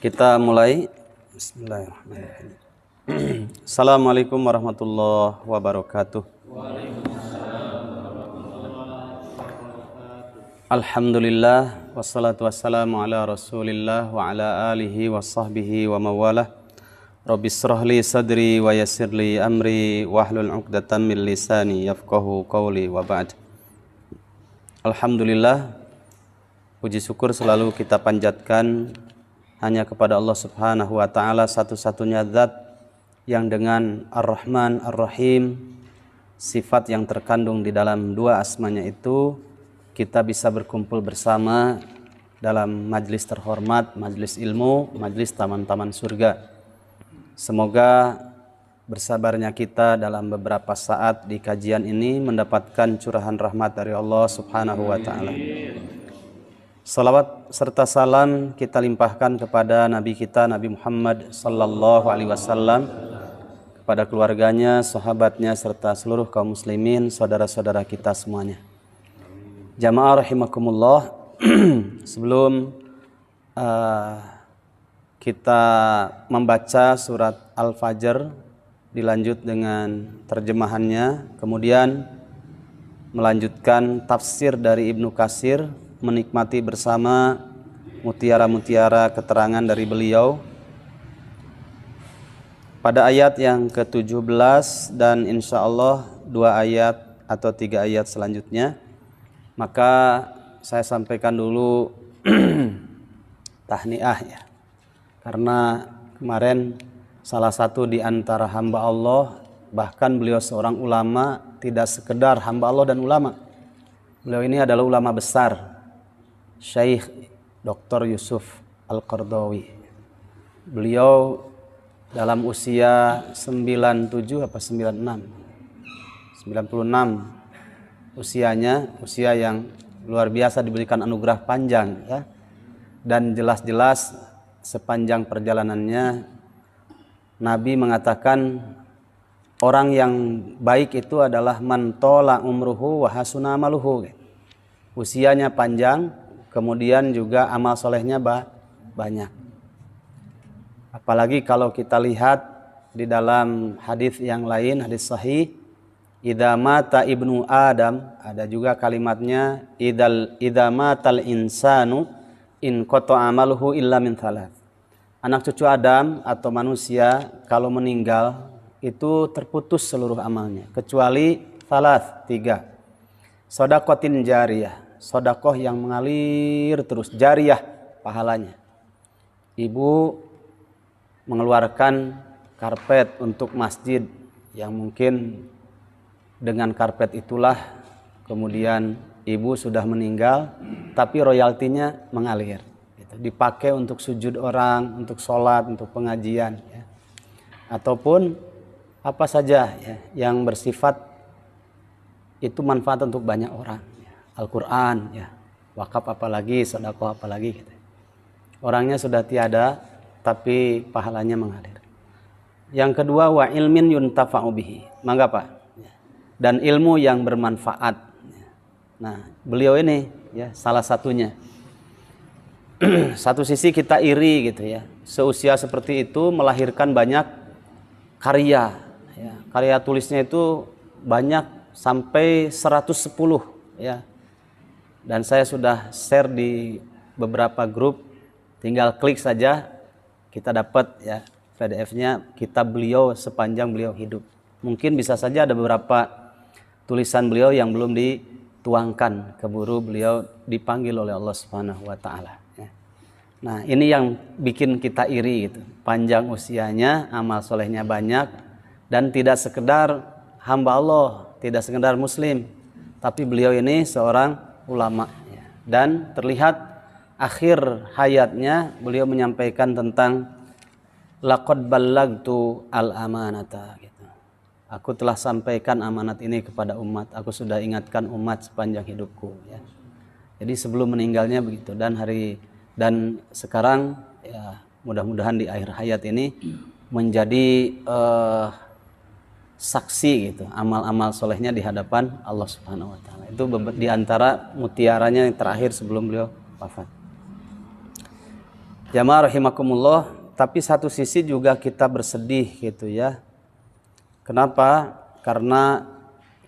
Kita mulai. Bismillahirrahmanirrahim. Assalamualaikum warahmatullahi wabarakatuh. Alhamdulillah wassalatu wassalamu ala Rasulillah wa ala alihi wa sahbihi wa mawalah. Rabbi shrahli sadri wa yassirli amri wahlul 'uqdatam min lisani yafqahu qawli wa ba'd. Alhamdulillah, puji syukur selalu kita panjatkan hanya kepada Allah Subhanahu wa taala, satu-satunya zat yang dengan Ar-Rahman Ar-Rahim, sifat yang terkandung di dalam dua asmanya itu, kita bisa berkumpul bersama dalam majlis terhormat, majlis ilmu, majlis taman-taman surga. Semoga bersabarnya kita dalam beberapa saat di kajian ini mendapatkan curahan rahmat dari Allah Subhanahu wa taala. Salawat serta salam kita limpahkan kepada Nabi kita Nabi Muhammad sallallahu alaihi wasallam, kepada keluarganya, sahabatnya serta seluruh kaum muslimin, saudara-saudara kita semuanya. Jamaah rahimakumullah, sebelum kita membaca surat Al-Fajr dilanjut dengan terjemahannya, kemudian melanjutkan tafsir dari Ibnu Katsir, menikmati bersama mutiara-mutiara keterangan dari beliau pada ayat yang ke-17 dan insya Allah 2 ayat atau 3 ayat selanjutnya. Maka saya sampaikan dulu tahniah ya, karena kemarin salah satu di antara hamba Allah, bahkan beliau seorang ulama, tidak sekedar hamba Allah dan ulama, beliau ini adalah ulama besar, Syekh Dr. Yusuf Al-Qardawi. Beliau dalam usia 97 apa 96 usianya, usia yang luar biasa, diberikan anugerah panjang ya. Dan jelas-jelas sepanjang perjalanannya Nabi mengatakan orang yang baik itu adalah man tola umruhu wa hasuna amaluhu. Usianya panjang, kemudian juga amal solehnya banyak. Apalagi kalau kita lihat di dalam hadis yang lain, hadis sahih, idza mata ibnu Adam, ada juga kalimatnya idza matal insanu in qata amaluhu illa min thalath. Anak cucu Adam atau manusia kalau meninggal itu terputus seluruh amalnya kecuali thalath, 3. Shadaqatin jariyah, sedekah yang mengalir terus, jariyah pahalanya. Ibu mengeluarkan karpet untuk masjid yang mungkin dengan karpet itulah kemudian ibu sudah meninggal, tapi royaltinya mengalir, gitu. Dipakai untuk sujud orang, untuk sholat, untuk pengajian ya. Ataupun apa saja ya, yang bersifat itu manfaat untuk banyak orang. Al-Quran ya, wakaf apalagi, sedekah apalagi gitu. Orangnya sudah tiada tapi pahalanya mengalir. Yang kedua, wa ilmin yuntafa'u bihi, mangga Pak, dan ilmu yang bermanfaat. Nah, beliau ini ya salah satunya. Satu sisi kita iri gitu ya, seusia seperti itu melahirkan banyak karya ya. Karya tulisnya itu banyak sampai 110 ya. Dan saya sudah share di beberapa grup, tinggal klik saja kita dapat ya PDF-nya, kitab beliau sepanjang beliau hidup. Mungkin bisa saja ada beberapa tulisan beliau yang belum dituangkan, keburu beliau dipanggil oleh Allah Subhanahu wa taala ya. Nah, ini yang bikin kita iri gitu. Panjang usianya, amal solehnya banyak, dan tidak sekedar hamba Allah, tidak sekedar muslim, tapi beliau ini seorang ulama ya. Dan terlihat akhir hayatnya beliau menyampaikan tentang laqad ballagtu al-amanata gitu. Aku telah sampaikan amanat ini kepada umat, aku sudah ingatkan umat sepanjang hidupku ya. Jadi sebelum meninggalnya begitu, dan sekarang ya mudah-mudahan di akhir hayat ini menjadi saksi gitu, amal-amal solehnya di hadapan Allah Subhanahu wa taala. Itu di antara mutiaranya yang terakhir sebelum beliau wafat. Jamaah rahimakumullah, tapi satu sisi juga kita bersedih gitu ya. Kenapa? Karena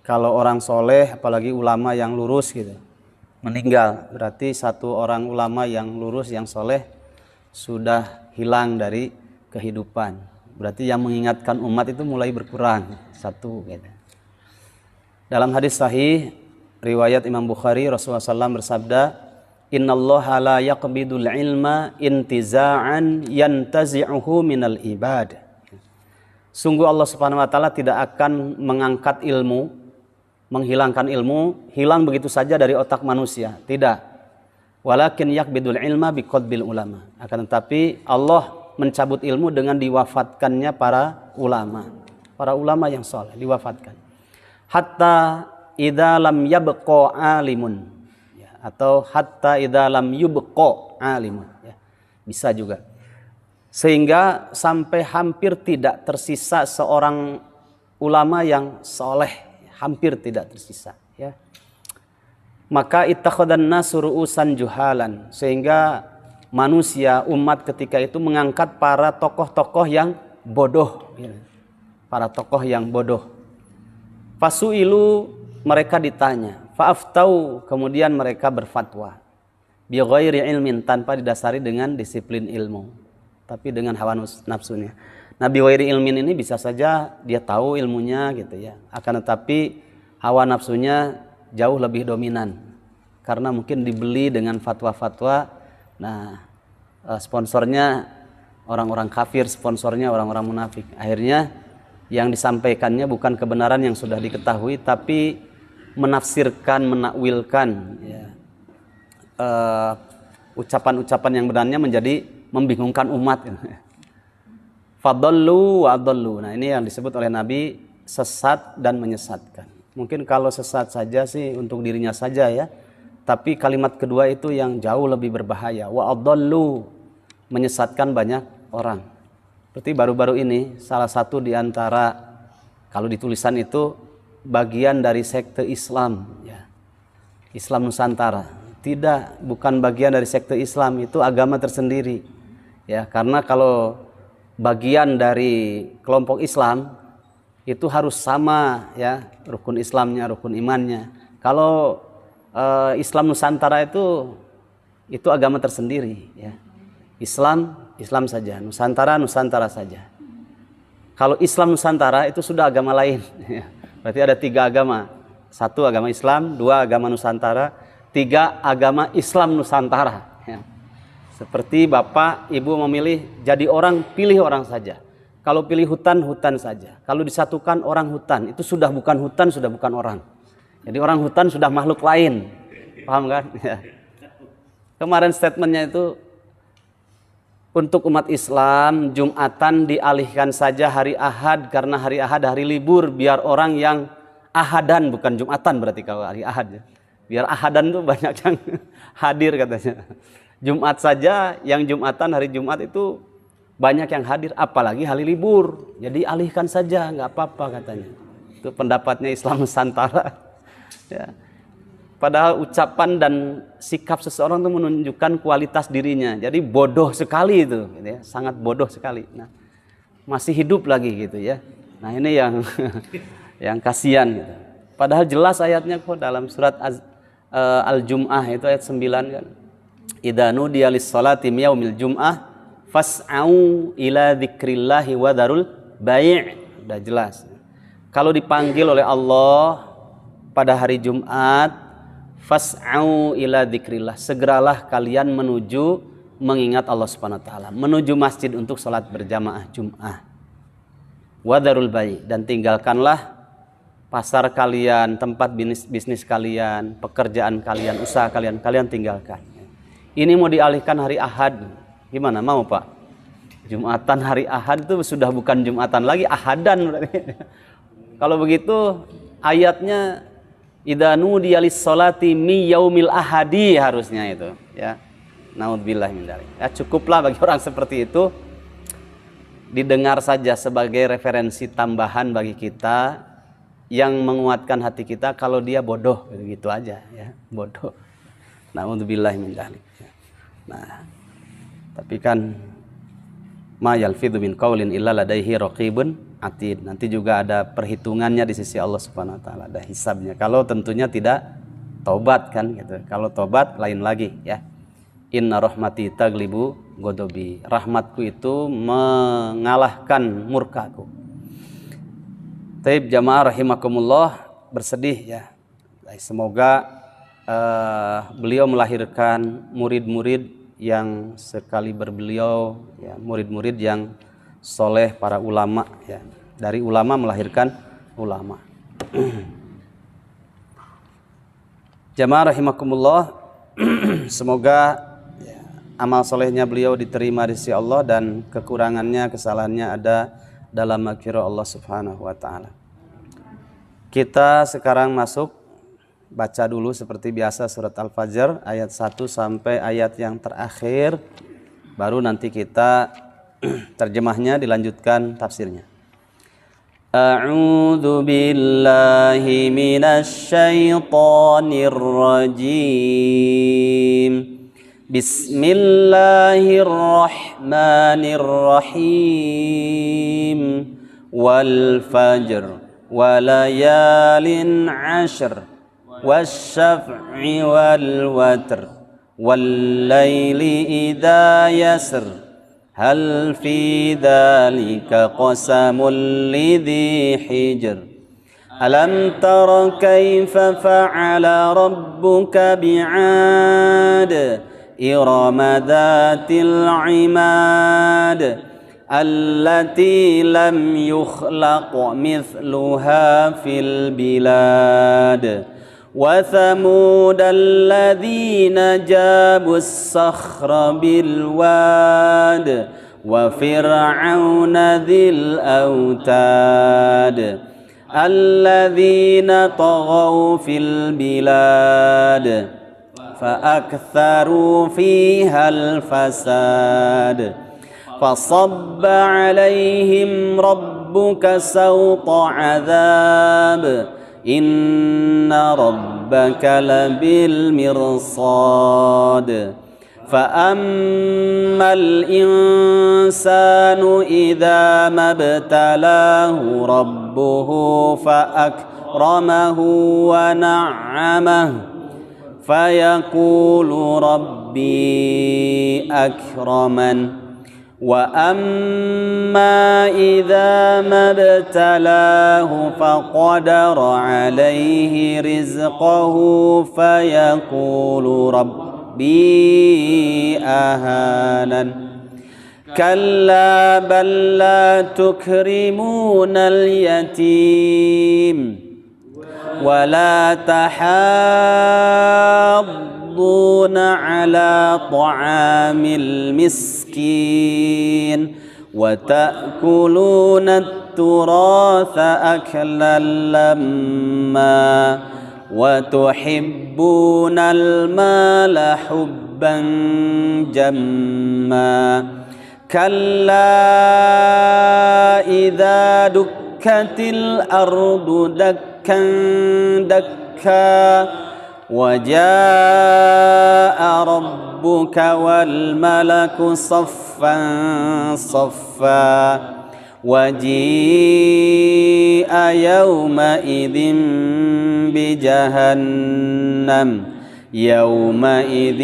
kalau orang soleh, apalagi ulama yang lurus gitu, meninggal, berarti satu orang ulama yang lurus, yang soleh sudah hilang dari kehidupan. Berarti yang mengingatkan umat itu mulai berkurang. Satu gitu. Dalam hadis sahih riwayat Imam Bukhari, Rasulullah SAW bersabda, Innallaha la yaqbidul ilma intiza'an yantazi'uhu minal ibad. Sungguh Allah Subhanahu wa taala tidak akan mengangkat ilmu, menghilangkan ilmu, hilang begitu saja dari otak manusia. Tidak. Walakin yaqbidul ilma biqadbil ulama. Akan tetapi Allah mencabut ilmu dengan diwafatkannya para ulama yang saleh diwafatkan. Hatta idza lam yabqa alimun, atau hatta idza lam yubqa alimun, ya. Bisa juga. Sehingga sampai hampir tidak tersisa seorang ulama yang soleh, hampir tidak tersisa, ya. Maka ittakhadhan nasu ru'usan juhalan, sehingga manusia, umat ketika itu mengangkat para tokoh-tokoh yang bodoh, ya. Para tokoh yang bodoh. Fasu'ilu, mereka ditanya, fa'aftau, kemudian mereka berfatwa, bi ghairi ilmin, tanpa didasari dengan disiplin ilmu, tapi dengan hawa nafsunya. Nah, bi ghairi ilmin ini bisa saja dia tahu ilmunya gitu ya, akan tetapi hawa nafsunya jauh lebih dominan karena mungkin dibeli dengan fatwa-fatwa. Nah, sponsornya orang-orang kafir, sponsornya orang-orang munafik. Akhirnya yang disampaikannya bukan kebenaran yang sudah diketahui, tapi menafsirkan, menakwilkan, ya, ucapan-ucapan yang benarnya menjadi membingungkan umat. Fadallu wa adallu. Nah, ini yang disebut oleh Nabi sesat dan menyesatkan. Mungkin kalau sesat saja sih untuk dirinya saja ya, tapi kalimat kedua itu yang jauh lebih berbahaya. Wa adallu, menyesatkan banyak orang. Berarti baru-baru ini salah satu di antara, kalau di tulisan itu bagian dari sekte Islam, ya. Islam Nusantara. Tidak, bukan bagian dari sekte Islam, itu agama tersendiri. Ya, karena kalau bagian dari kelompok Islam itu harus sama ya, rukun Islamnya, rukun imannya. Kalau Islam Nusantara itu agama tersendiri ya. Islam saja, Nusantara saja. Kalau Islam Nusantara itu sudah agama lain. Berarti ada 3 agama. 1 agama Islam, 2 agama Nusantara, 3 agama Islam Nusantara. Seperti bapak, ibu memilih jadi orang, pilih orang saja. Kalau pilih hutan, hutan saja. Kalau disatukan orang hutan, itu sudah bukan hutan, sudah bukan orang. Jadi orang hutan sudah makhluk lain. Paham kan? Kemarin statementnya itu, untuk umat Islam, Jumatan dialihkan saja hari Ahad, karena hari Ahad hari libur, biar orang yang Ahadan, bukan Jumatan berarti kalau hari Ahad ya. Biar Ahadan tuh banyak yang hadir katanya. Jumat saja, yang Jumatan hari Jumat itu banyak yang hadir, apalagi hari libur. Jadi alihkan saja, nggak apa-apa katanya. Itu pendapatnya Islam Nusantara. Ya. Padahal ucapan dan sikap seseorang itu menunjukkan kualitas dirinya. Jadi bodoh sekali itu, gitu ya. Sangat bodoh sekali. Nah, masih hidup lagi gitu ya. Nah, ini yang yang kasihan gitu. Padahal jelas ayatnya kok dalam surat Al-Jum'ah itu ayat 9 kan. Idza nudiya lis-shalati yaumil jum'ah fas'au ila dzikrillahi wa dzarul bai'. Sudah jelas. Kalau dipanggil oleh Allah pada hari Jumat, fas'au ila dzikrillah, segeralah kalian menuju mengingat Allah Subhanahu wa taala, menuju masjid untuk salat berjamaah Jumat. Wa dzarul bai', dan tinggalkanlah pasar kalian, tempat bisnis kalian, pekerjaan kalian, usaha kalian tinggalkan. Ini mau dialihkan hari Ahad. Gimana, mau Pak? Jumatan hari Ahad itu sudah bukan Jumatan lagi, Ahadan berarti. Kalau begitu ayatnya idza nudiya lis-sholati mi yaumil ahadi harusnya itu ya. Naudzubillah min dzalik. Ya, cukuplah bagi orang seperti itu didengar saja sebagai referensi tambahan bagi kita yang menguatkan hati kita kalau dia bodoh, begitu aja ya, bodoh. Naudzubillah min dzalik. Nah, Tapi kan ma yalfidhu min qaulin illa ladaihi raqibun atid. Nanti juga ada perhitungannya di sisi Allah Subhanahu wa taala, ada hisabnya. Kalau tentunya tidak tobat kan gitu. Kalau tobat lain lagi ya. Inna rahmati taglibu godobi. Rahmatku itu mengalahkan murkaku. Taib jamaah rahimakumullah, bersedih ya. Semoga beliau melahirkan murid-murid yang sekali berbeliau ya, murid-murid yang soleh, para ulama ya. Dari ulama melahirkan ulama. Jamaah rahimakumullah, semoga ya, amal solehnya beliau diterima di sisi Allah dan kekurangannya, kesalahannya ada dalam maghfirah Allah Subhanahu wa taala. Kita sekarang masuk, baca dulu seperti biasa surat Al-Fajr ayat 1 sampai ayat yang terakhir, baru nanti kita terjemahnya dilanjutkan tafsirnya. A'udzu billahi minasy syaithanir rajim. Bismillahirrahmanirrahim. Wal fajr walayalin 'ashr wasyaf'i wal watr wal laili idza yasr hal fi dzalika qasamul lidhi hijr alam tara kaifa fa'ala rabbuka bi'ad irama dzatil 'imad allati lam yukhlaq mithluha fil bilad wa thamud alladhina jabu as-sakhra bil wad wa fir'auna dhil autad alladhina taghaw fil bilad fa aktharu fiha al fasad فصب عليهم ربك سوط عذاب إن ربك لبالمرصاد فأما الإنسان إذا ما ابتلاه ربه فأكرمه ونعمه فيقول ربي أكرمن وأما إذا ما ابتلاه فقدر عليه رزقه فيقول ربي أهانن كلا بل لا تكرمون اليتيم ولا تحاضون على طعام المسكين وتأكلون التراث أكلا لما وتحبون المال حبا جما كلا إذا دكت الأرض دكا دكا وجاء ربك والملك صفا صفا وجيء يومئذ بجهنم يومئذ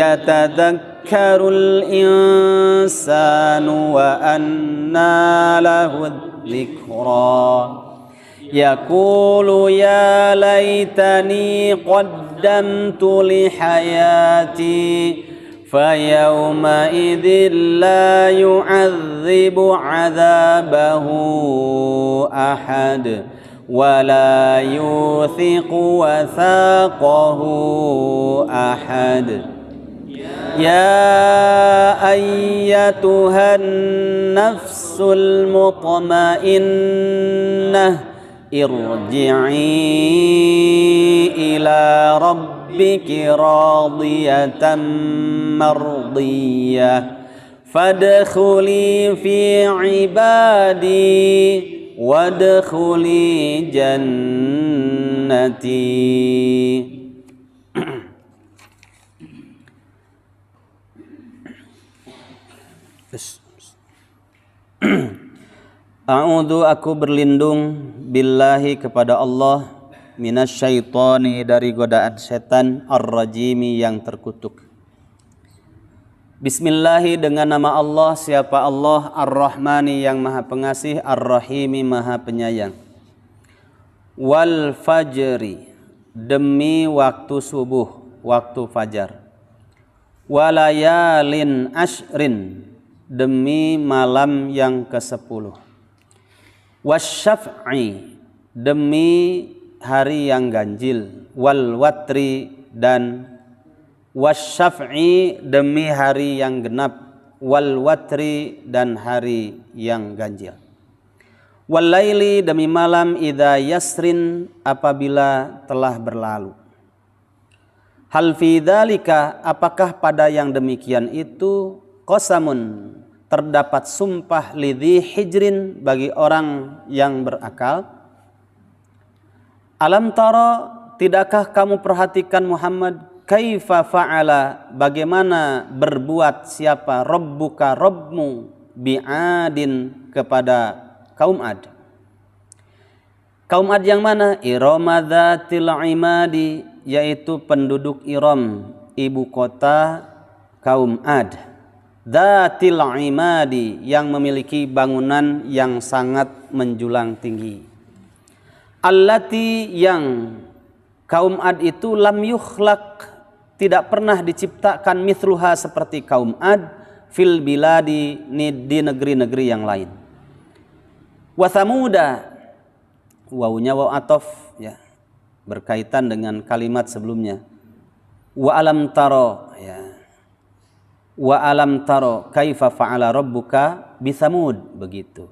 يتذكر الإنسان وأنى له الذكرى يقول يا ليتني قدمت لحياتي فيومئذ لا يعذب عذابه أحد ولا يوثق وثاقه أحد يا أيتها النفس المطمئنة ارجعي إلى ربك راضية مرضية فادخلي في عبادي وادخلي جنتي. A'udzu aku berlindung billahi kepada Allah minasyaitoni dari godaan setan ar-rajimi yang terkutuk. Bismillahi dengan nama Allah, siapa Allah ar-Rahmani yang maha pengasih, ar-Rahimi maha penyayang. Wal fajri demi waktu subuh, waktu fajar. Walayalin ashrin demi malam yang ke-10. Wasyaf'i demi hari yang ganjil. Wal watri dan wasyaf'i demi hari yang genap. Wal watri dan hari yang ganjil. Wal laili demi malam idza yasrin apabila telah berlalu. Hal fi dzalika apakah pada yang demikian itu qasamun terdapat sumpah lidhi hijrin bagi orang yang berakal. Alam tara tidakkah kamu perhatikan Muhammad kaifa fa'ala bagaimana berbuat siapa rabbuka rabbmu bi'adin kepada kaum Ad. Kaum Ad yang mana? Irama dzatil imadi yaitu penduduk Iram, ibu kota kaum Ad. Dzatil imadi yang memiliki bangunan yang sangat menjulang tinggi. Allati yang kaum Ad itu lam yukhlaq tidak pernah diciptakan mithluha seperti kaum Ad fil biladi di negeri-negeri yang lain. Wa Thamuda wawunya waw atof ya berkaitan dengan kalimat sebelumnya. Wa alam taro ya. Wa alam taro kaifa fa'ala rabbuka bi Thamud begitu.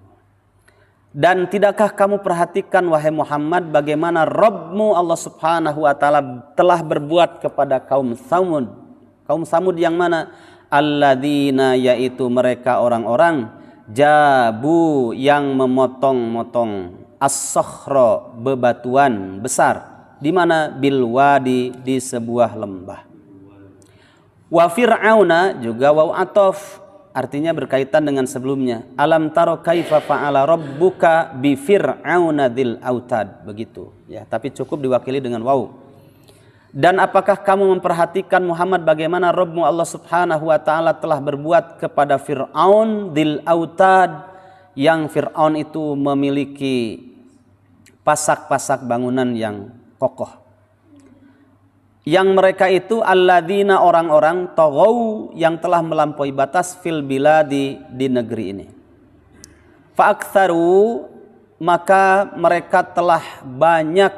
Dan tidakkah kamu perhatikan wahai Muhammad bagaimana Rabbmu Allah Subhanahu wa taala telah berbuat kepada kaum Thamud. Kaum Thamud yang mana? Alladzina yaitu mereka orang-orang jabu yang memotong-motong as-sakhra bebatuan besar di mana bil wadi di sebuah lembah. Wa fir'auna juga waw atof artinya berkaitan dengan sebelumnya. Alam taro kaifa fa'ala rabbuka bi fir'auna dzil autad begitu ya, tapi cukup diwakili dengan waw. Dan apakah kamu memperhatikan Muhammad bagaimana Rabbmu Allah Subhanahu wa taala telah berbuat kepada Fir'aun dzil autad yang Fir'aun itu memiliki pasak-pasak bangunan yang kokoh. Yang mereka itu alladzina orang-orang taghaw yang telah melampaui batas fil biladi di negeri ini. Fa'aktsaru maka mereka telah banyak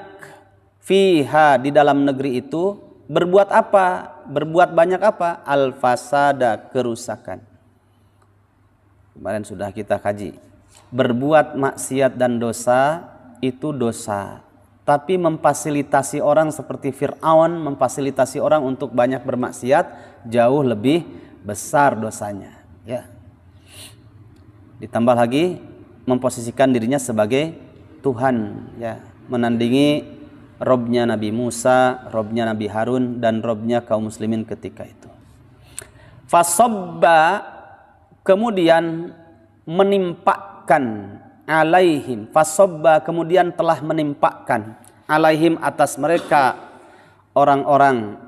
fiha di dalam negeri itu berbuat apa? Berbuat banyak apa? Al-fasada kerusakan. Kemarin sudah kita kaji. Berbuat maksiat dan dosa itu dosa. Tapi memfasilitasi orang seperti Fir'aun, memfasilitasi orang untuk banyak bermaksiat jauh lebih besar dosanya. Ya. Ditambah lagi memposisikan dirinya sebagai Tuhan, ya, menandingi Robnya Nabi Musa, Robnya Nabi Harun, dan Robnya kaum muslimin ketika itu. Fasobba kemudian menimpakan alaihim, fasobba kemudian telah menimpakan alaihim atas mereka orang-orang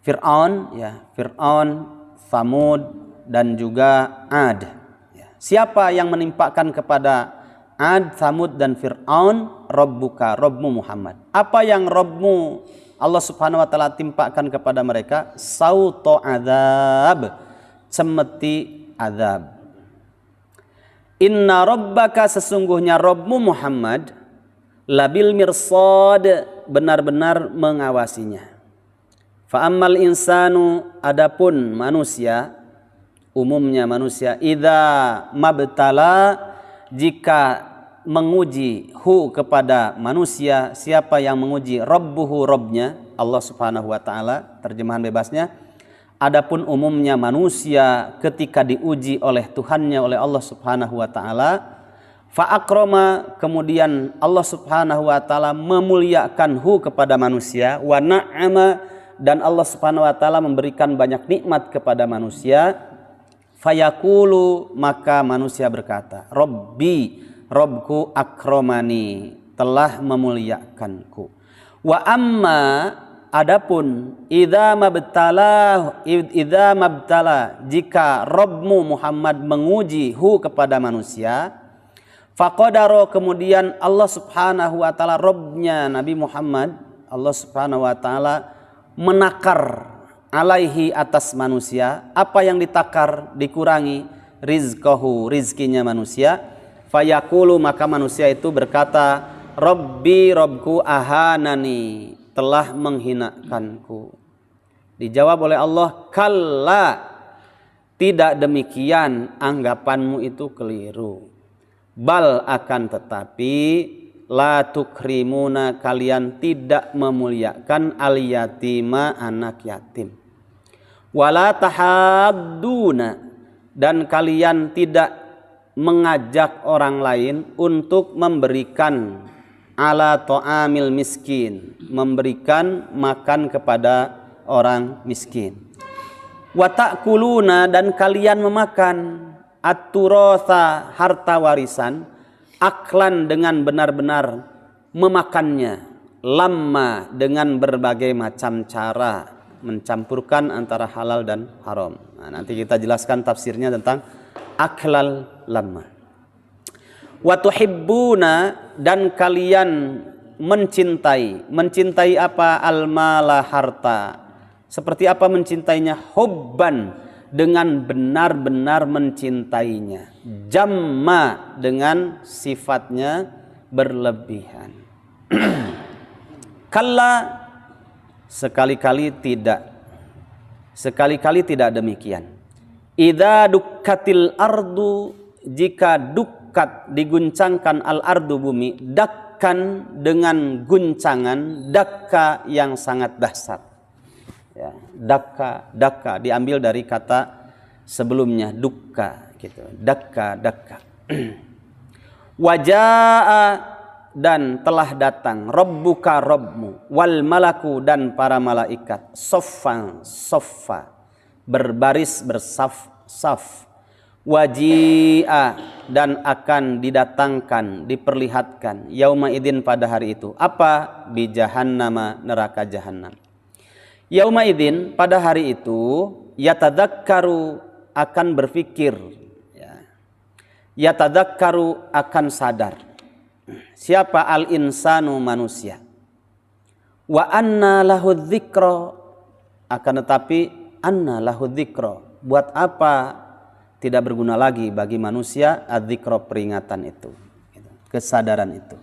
Fir'aun, ya, Fir'aun, Thamud dan juga Ad. Ya. Siapa yang menimpakan kepada Ad, Thamud dan Fir'aun? Rabbuka, Rabbmu Muhammad. Apa yang Rabbmu Allah Subhanahu wa taala timpakan kepada mereka? Sauto azab, cemeti azab. Inna rabbaka sesungguhnya Rabbmu Muhammad labil mirsad benar-benar mengawasinya. Fa ammal insanu adapun manusia umumnya manusia idza mabtala jika menguji hu kepada manusia siapa yang menguji rabbuhu Rabbnya Allah Subhanahu wa taala terjemahan bebasnya. Adapun umumnya manusia ketika diuji oleh Tuhannya oleh Allah Subhanahu wa taala fa akrama kemudian Allah Subhanahu wa taala memuliakan hu kepada manusia wa na'ama dan Allah Subhanahu wa taala memberikan banyak nikmat kepada manusia Fayaqulu, maka manusia berkata, Rabbi, Robku akramani, telah memuliakanku. Wa amma, adapun idza mabtala, jika Rabbmu Muhammad menguji hu kepada manusia, faqadaro, kemudian Allah Subhanahu wa taala, Rabbnya Nabi Muhammad, Allah Subhanahu wa taala menakar alaihi, atas manusia, apa yang ditakar, dikurangi, rizqahu, rizkinya manusia. Fayaqulu, maka manusia itu berkata, Rabbi, Robku ahanani, telah menghinakanku. Dijawab oleh Allah, kalla, tidak demikian, anggapanmu itu keliru. Bal, akan tetapi, la tukrimuna, kalian tidak memuliakan al yatima, anak yatim. Wala tahadduna, dan kalian tidak mengajak orang lain untuk memberikan ala ta'amil miskin, memberikan makan kepada orang miskin. Wa ta'kuluna, dan kalian memakan at-turatha, harta warisan, aklan, dengan benar-benar memakannya, lamma, dengan berbagai macam cara, mencampurkan antara halal dan haram. Nah, nanti kita jelaskan tafsirnya tentang aklal lamma. Wa tuhibbuna, dan kalian mencintai apa? Al-mala, harta. Seperti apa mencintainya? Hubban, dengan benar-benar mencintainya. Jamma, dengan sifatnya berlebihan. Kalla, sekali-kali tidak demikian. Idza dukkatil ardu, jika dukkat, diguncangkan, al ardu, bumi, dakkan, dengan guncangan, dakka, yang sangat dahsyat. Ya, dakka diambil dari kata sebelumnya, dukka gitu. Dakka. Wajaa, dan telah datang, Rabbuka, Rabbmu, wal malaku, dan para malaikat, soffa, berbaris, bersaf-saf. Waji'a, dan akan didatangkan, diperlihatkan, yauma idin, pada hari itu, apa? Bi jahannama, neraka jahannam. Yauma idin, pada hari itu, yatadzakkaru, akan berpikir, ya. Yatadzakkaru, akan sadar. Siapa? Al insanu, manusia. Wa anna lahu dzikra, akan tetapi anna lahu dzikra, buat apa tidak berguna lagi bagi manusia adzikra, peringatan itu, kesadaran itu.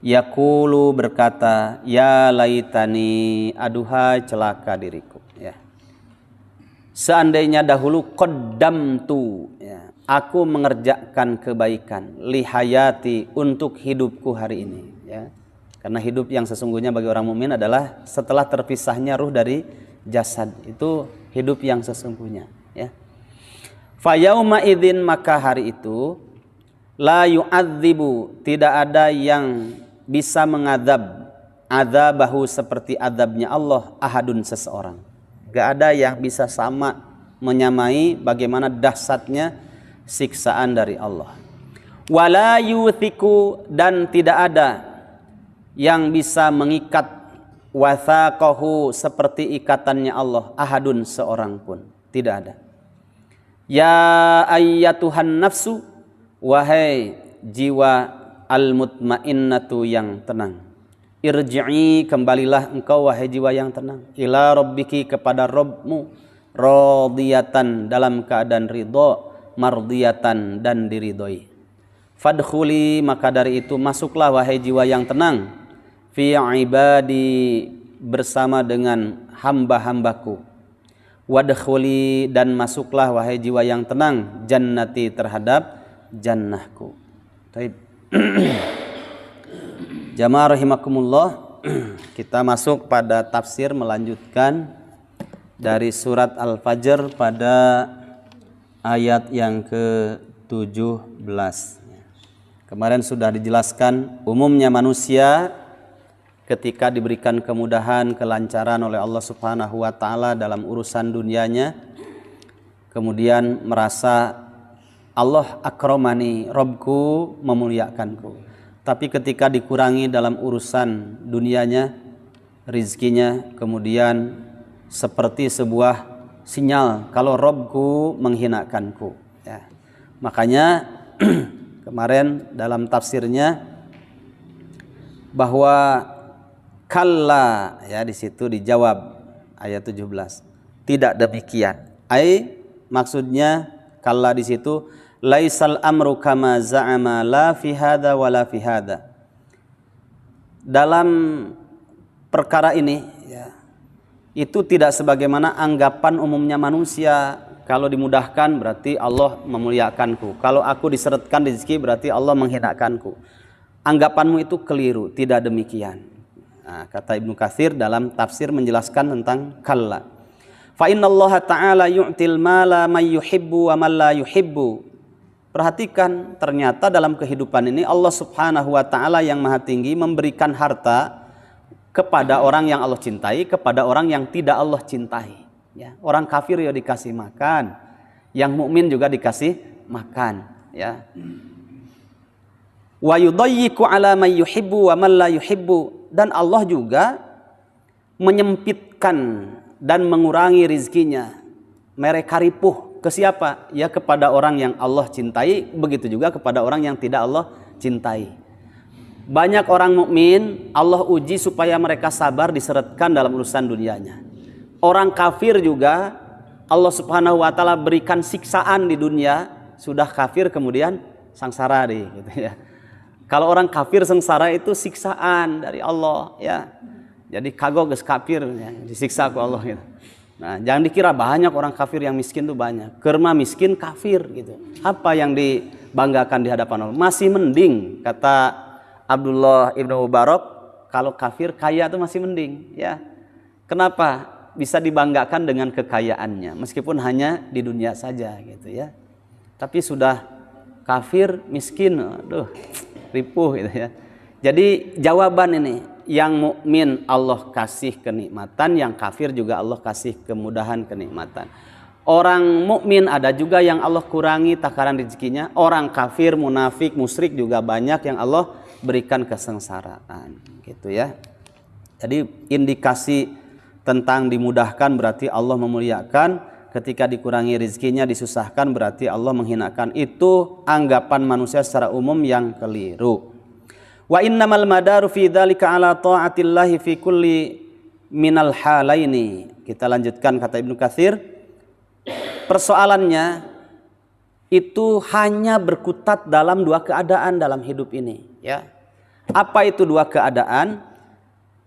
Yaqulu, berkata, ya laitani, aduhai celaka diriku, ya. Seandainya dahulu qaddamtu, ya, aku mengerjakan kebaikan, lihayati, untuk hidupku hari ini, ya. Karena hidup yang sesungguhnya bagi orang mukmin adalah setelah terpisahnya ruh dari jasad, itu hidup yang sesungguhnya, ya. Fayauma idzin, maka hari itu, la yu'adzibu, tidak ada yang bisa mengadab, adzabahu, seperti adabnya Allah, ahadun, seseorang. Gak ada yang bisa sama, menyamai bagaimana dahsyatnya siksaan dari Allah. Wala yuthiku, dan tidak ada yang bisa mengikat, wathaqahu, seperti ikatannya Allah, ahadun, seorang pun tidak ada. Ya ayyatuhan nafsu, wahai jiwa al-mutmainnatu, yang tenang. Irji'i, kembalilah engkau wahai jiwa yang tenang. Ila rabbiki, kepada Rabbmu. Radiyatan, dalam keadaan ridho. Mardiyatan, dan diridhoi. Fadkhuli, maka dari itu masuklah wahai jiwa yang tenang. Fi ibadi, bersama dengan hamba-hambaku. Wadkhuli, dan masuklah wahai jiwa yang tenang, jannati, terhadap jannahku. Baik. Jamaah rahimakumullah, kita masuk pada tafsir, melanjutkan dari surat Al-Fajr pada ayat yang ke-17. Kemarin sudah dijelaskan umumnya manusia ketika diberikan kemudahan, kelancaran oleh Allah Subhanahu wa taala dalam urusan dunianya, kemudian merasa Allah akramani, Robku memuliakanku. Tapi ketika dikurangi dalam urusan dunianya, rizkinya, kemudian seperti sebuah sinyal kalau Robku menghinakanku. Ya. Makanya kemarin dalam tafsirnya bahwa kalla, ya di situ dijawab ayat 17. Tidak demikian. Maksudnya kalla di situ laisal amru kama za'ama la fi hadza wa la fi hadza. Dalam perkara ini ya, itu tidak sebagaimana anggapan umumnya manusia. Kalau dimudahkan berarti Allah memuliakanku. Kalau aku diseret,kan rezeki berarti Allah menghinakanku. Anggapanmu itu keliru, tidak demikian. Nah, kata Ibnu Katsir dalam tafsir menjelaskan tentang kalla. Fa innallaha ta'ala yu'til mala may yuhibbu wa man la yuhibbu. Perhatikan, ternyata dalam kehidupan ini Allah Subhanahu wa taala yang Maha Tinggi memberikan harta kepada orang yang Allah cintai, kepada orang yang tidak Allah cintai. Ya, orang kafir ya dikasih makan, yang mukmin juga dikasih makan. Ya. Wa yudayyiqu ala may yuhibbu wa man la yuhibbu. Dan Allah juga menyempitkan dan mengurangi rizkinya. Mereka ripuh ke siapa? Ya kepada orang yang Allah cintai, begitu juga kepada orang yang tidak Allah cintai. Banyak orang mukmin Allah uji supaya mereka sabar diseretkan dalam urusan dunianya. Orang kafir juga Allah Subhanahu wa taala berikan siksaan di dunia, sudah kafir kemudian sangsara gitu ya. Kalau orang kafir sengsara itu siksaan dari Allah ya. Jadi kagok geus kafir ya, disiksa ku Allah gitu. Nah, jangan dikira banyak orang kafir yang miskin tuh banyak. Kerma miskin kafir gitu. Apa yang dibanggakan di hadapan Allah? Masih mending kata Abdullah ibnu Mubarak, kalau kafir kaya tuh masih mending ya. Kenapa? Bisa dibanggakan dengan kekayaannya meskipun hanya di dunia saja gitu ya. Tapi sudah kafir miskin, aduh ripuh gitu ya. Jadi jawaban ini, yang mukmin Allah kasih kenikmatan, yang kafir juga Allah kasih kemudahan kenikmatan. Orang mukmin ada juga yang Allah kurangi takaran rezekinya. Orang kafir, munafik, musyrik juga banyak yang Allah berikan kesengsaraan, gitu ya. Jadi indikasi tentang dimudahkan berarti Allah memuliakan, ketika dikurangi rezekinya, disusahkan berarti Allah menghinakan. Itu anggapan manusia secara umum yang keliru. Wa innamal madaru fi dzalika ala taatillahi fi kulli minal halaini. Kita lanjutkan kata Ibnu Katsir, persoalannya itu hanya berkutat dalam dua keadaan dalam hidup ini ya. Apa itu dua keadaan?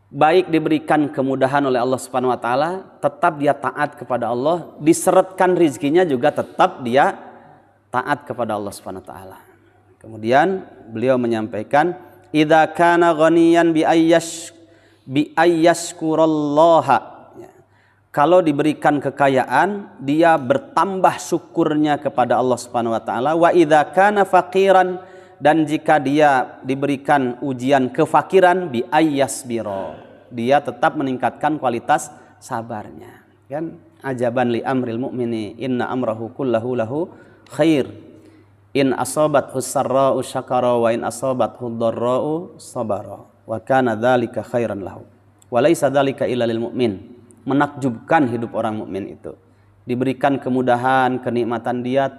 Baik diberikan kemudahan oleh Allah Subhanahu wa taala, tetap dia taat kepada Allah, diseretkan rezekinya juga tetap dia taat kepada Allah Subhanahu wa taala. Kemudian beliau menyampaikan, idza kana ghaniyan bi ayyashkurallaha. Kalau diberikan kekayaan, dia bertambah syukurnya kepada Allah Subhanahu wa taala. Wa idza kana faqiran, dan jika dia diberikan ujian kefakiran, bi ayyasbira, dia tetap meningkatkan kualitas sabarnya. Kan ajaban li amril mu'mini inna amrahu kullahu lahu khair. In asabathu sarra'u syakara wa in asabathu dharra'u sabara wa kana dzalika khairan lahu wa laisa dzalika illa lil mu'min. Menakjubkan hidup orang mukmin itu, diberikan kemudahan, kenikmatan, dia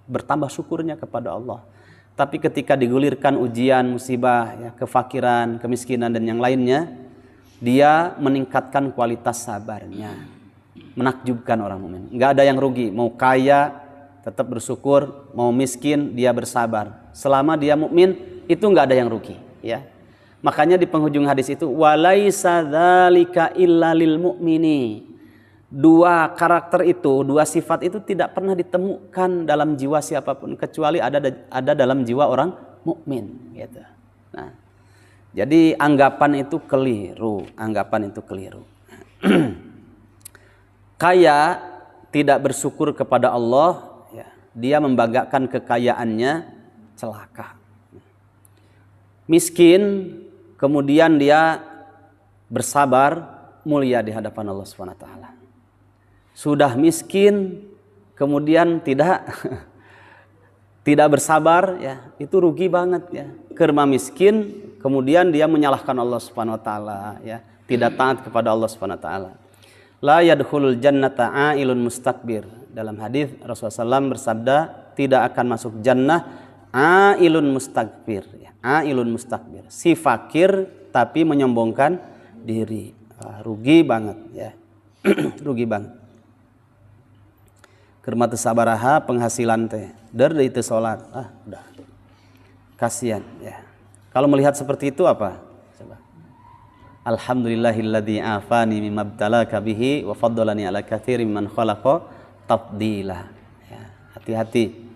bertambah syukurnya kepada Allah. Tapi ketika digulirkan ujian, musibah, ya, kefakiran, kemiskinan dan yang lainnya, dia meningkatkan kualitas sabarnya. Menakjubkan orang mukmin. Enggak ada yang rugi, mau kaya tetap bersyukur, mau miskin dia bersabar. Selama dia mukmin itu enggak ada yang rugi, ya. Makanya di penghujung hadis itu walaisa dzalika illa lil mu'mini. Dua karakter itu, dua sifat itu tidak pernah ditemukan dalam jiwa siapapun kecuali ada dalam jiwa orang mukmin, gitu. Nah, jadi anggapan itu keliru, Kaya tidak bersyukur kepada Allah, ya, dia membanggakan kekayaannya, celaka. Miskin kemudian dia bersabar, mulia di hadapan Allah Subhanahu wa taala. Sudah miskin kemudian tidak tidak bersabar, ya, itu rugi banget, ya. Kerma miskin, kemudian dia menyalahkan Allah Subhanahu wa taala, ya, tidak taat kepada Allah Subhanahu wa taala. La yadkhulul jannata ailun mustakbir. Dalam hadis Rasulullah SAW bersabda, tidak akan masuk jannah ailun mustakbir, ya. Ailun mustakbir, si fakir tapi menyombongkan diri. Rugi banget, ya. Rugi banget. Kerma teu sabaraha penghasilan teh, dari itu salat, udah kasihan, ya. Kalau melihat seperti itu apa? Coba. Alhamdulillahilladzi afani mimma btalaka bihi wa faddalani ala katsirin man khalaqa tafdila. Ya, hati-hati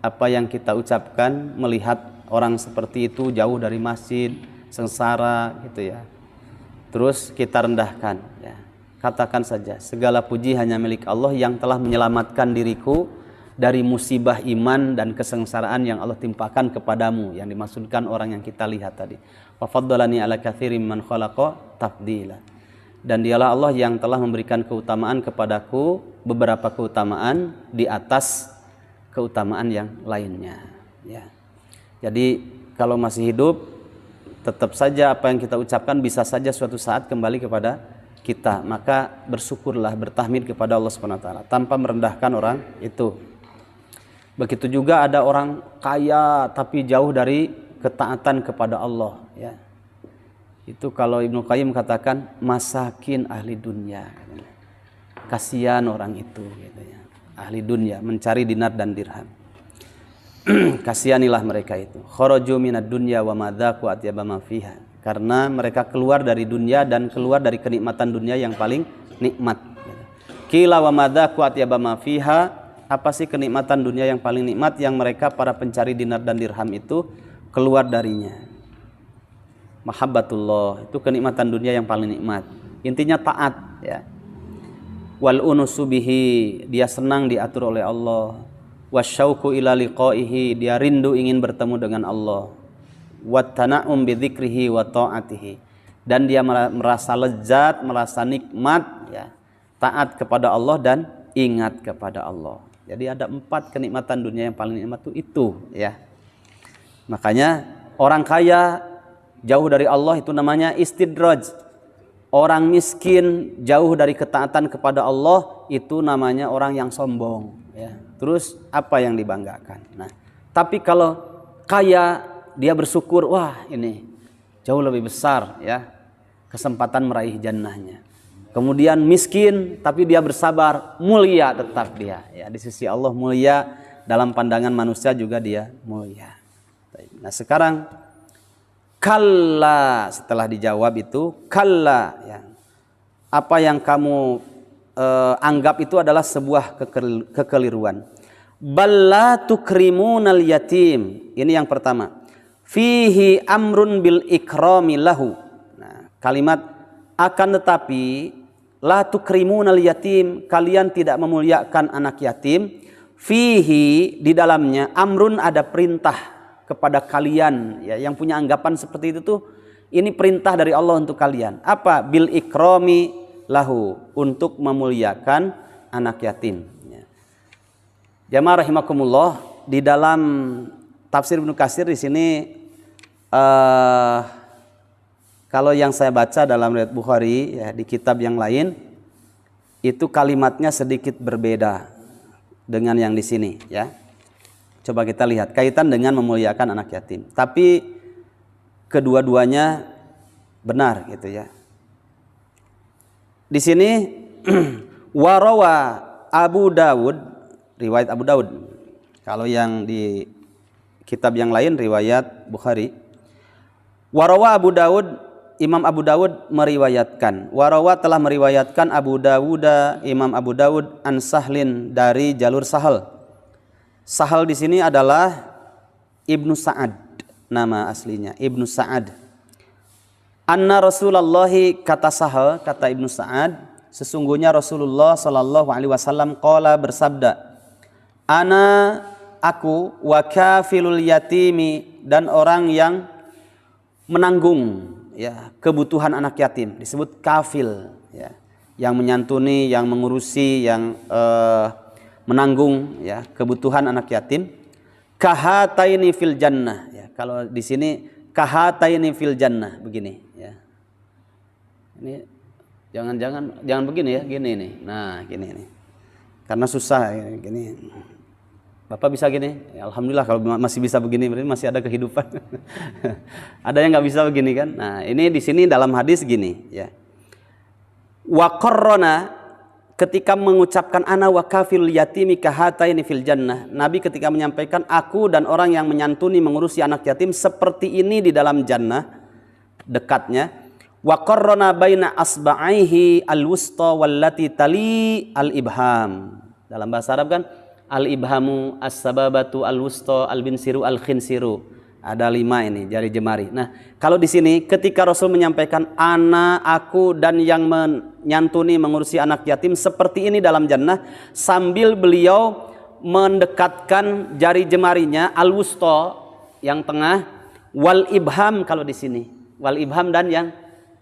apa yang kita ucapkan melihat orang seperti itu jauh dari masjid, sengsara gitu, ya. Terus kita rendahkan, ya. Katakan saja, segala puji hanya milik Allah yang telah menyelamatkan diriku dari musibah iman dan kesengsaraan yang Allah timpakan kepadamu, yang dimaksudkan orang yang kita lihat tadi. Wa faddalani ala katsirin man khalaqa tafdila. Dan dialah Allah yang telah memberikan keutamaan kepadaku, beberapa keutamaan di atas keutamaan yang lainnya, ya. Jadi kalau masih hidup, tetap saja apa yang kita ucapkan bisa saja suatu saat kembali kepada kita. Maka bersyukurlah, bertahmid kepada Allah Subhanahu wa taala tanpa merendahkan orang itu. Begitu juga ada orang kaya tapi jauh dari ketaatan kepada Allah, ya. Itu kalau Ibnu Qayyim katakan masakin ahli dunia. Kasihan orang itu, gitu, ya. Ahli dunia mencari dinar dan dirham. Kasihanilah mereka itu. Kharaju minad dunya wa madzaku atyaba ma fiha. Karena mereka keluar dari dunia dan keluar dari kenikmatan dunia yang paling nikmat. Qila wa madzaku atyaba ma fiha. Apa sih kenikmatan dunia yang paling nikmat yang mereka para pencari dinar dan dirham itu keluar darinya? Mahabbatullah, itu kenikmatan dunia yang paling nikmat. Intinya taat, ya. Wal unusu bihi, dia senang diatur oleh Allah. Wasyauqu ila liqaihi, dia rindu ingin bertemu dengan Allah. Wat tana'um bi dzikrihi wa ta'atihi, dan dia merasa lezat, merasa nikmat, ya, taat kepada Allah dan ingat kepada Allah. Jadi ada 4 kenikmatan dunia yang paling nikmat itu, ya. Makanya orang kaya jauh dari Allah itu namanya istidraj. Orang miskin jauh dari ketaatan kepada Allah itu namanya orang yang sombong, ya. Terus apa yang dibanggakan? Nah, tapi kalau kaya dia bersyukur, wah ini jauh lebih besar, ya, kesempatan meraih jannahnya. Kemudian miskin tapi dia bersabar, mulia tetap dia, ya, di sisi Allah mulia, dalam pandangan manusia juga dia mulia. Nah sekarang kalla, setelah dijawab itu kalla, ya, apa yang kamu anggap itu adalah sebuah kekeliruan. Balla tukrimunal yatim, ini yang pertama. Fihi amrun bil ikrami lahu. Nah, kalimat akan tetapi la tukrimunal yatim, kalian tidak memuliakan anak yatim. Fihi, di dalamnya amrun, ada perintah kepada kalian, ya, yang punya anggapan seperti itu tuh, ini perintah dari Allah untuk kalian. Apa? Bil ikrami lahu, untuk memuliakan anak yatim, ya. Jamaah rahimakumullah, di dalam tafsir Ibnu Katsir di sini kalau yang saya baca dalam riwayat Bukhari, ya, di kitab yang lain itu kalimatnya sedikit berbeda dengan yang di sini, ya. Coba kita lihat kaitan dengan memuliakan anak yatim. Tapi kedua-duanya benar, gitu, ya. Di sini warawa Abu Dawud, riwayat Abu Dawud. Kalau yang di kitab yang lain riwayat Bukhari. Warawa Abu Dawud, Imam Abu Dawud meriwayatkan. Warawa telah meriwayatkan Abu Dawud, Imam Abu Dawud an Sahlin, dari jalur Sahal. Sahal di sini adalah Ibnu Sa'ad, nama aslinya Ibnu Sa'ad. Anna Rasulullah, kata Sahal, kata Ibnu Sa'ad, sesungguhnya Rasulullah sallallahu alaihi wasallam qala, bersabda, ana, aku, wa kafilul yatimi, dan orang yang menanggung, ya, kebutuhan anak yatim, disebut kafil, ya, yang menyantuni, yang mengurusi, yang menanggung ya kebutuhan anak yatim. Kahataini fil jannah ya. Kalau di sini kahataini fil jannah begini ya. Ini jangan begini ya, gini nih. Nah, gini nih. Karena susah ya, gini. Bapak bisa gini? Ya, alhamdulillah kalau masih bisa begini berarti masih ada kehidupan. Ada yang nggak bisa begini kan? Nah, ini di sini dalam hadis gini ya. Wa qarrana, ketika mengucapkan ana wa kafil yatimi kahataini fil jannah, Nabi ketika menyampaikan aku dan orang yang menyantuni mengurusi anak yatim seperti ini di dalam jannah, dekatnya. Wa qarrana baina asba'aihi al-wusta wallati tali al-ibham. Dalam bahasa Arab kan al-ibhamu as-sababatu al-wusta al-binsiru al-khinsiru. Ada 5 ini jari jemari. Nah, kalau di sini ketika Rasul menyampaikan ana, aku dan yang menyantuni mengurusi anak yatim seperti ini dalam jannah, sambil beliau mendekatkan jari jemarinya al-wusta yang tengah, wal ibham kalau di sini. Wal ibham dan yang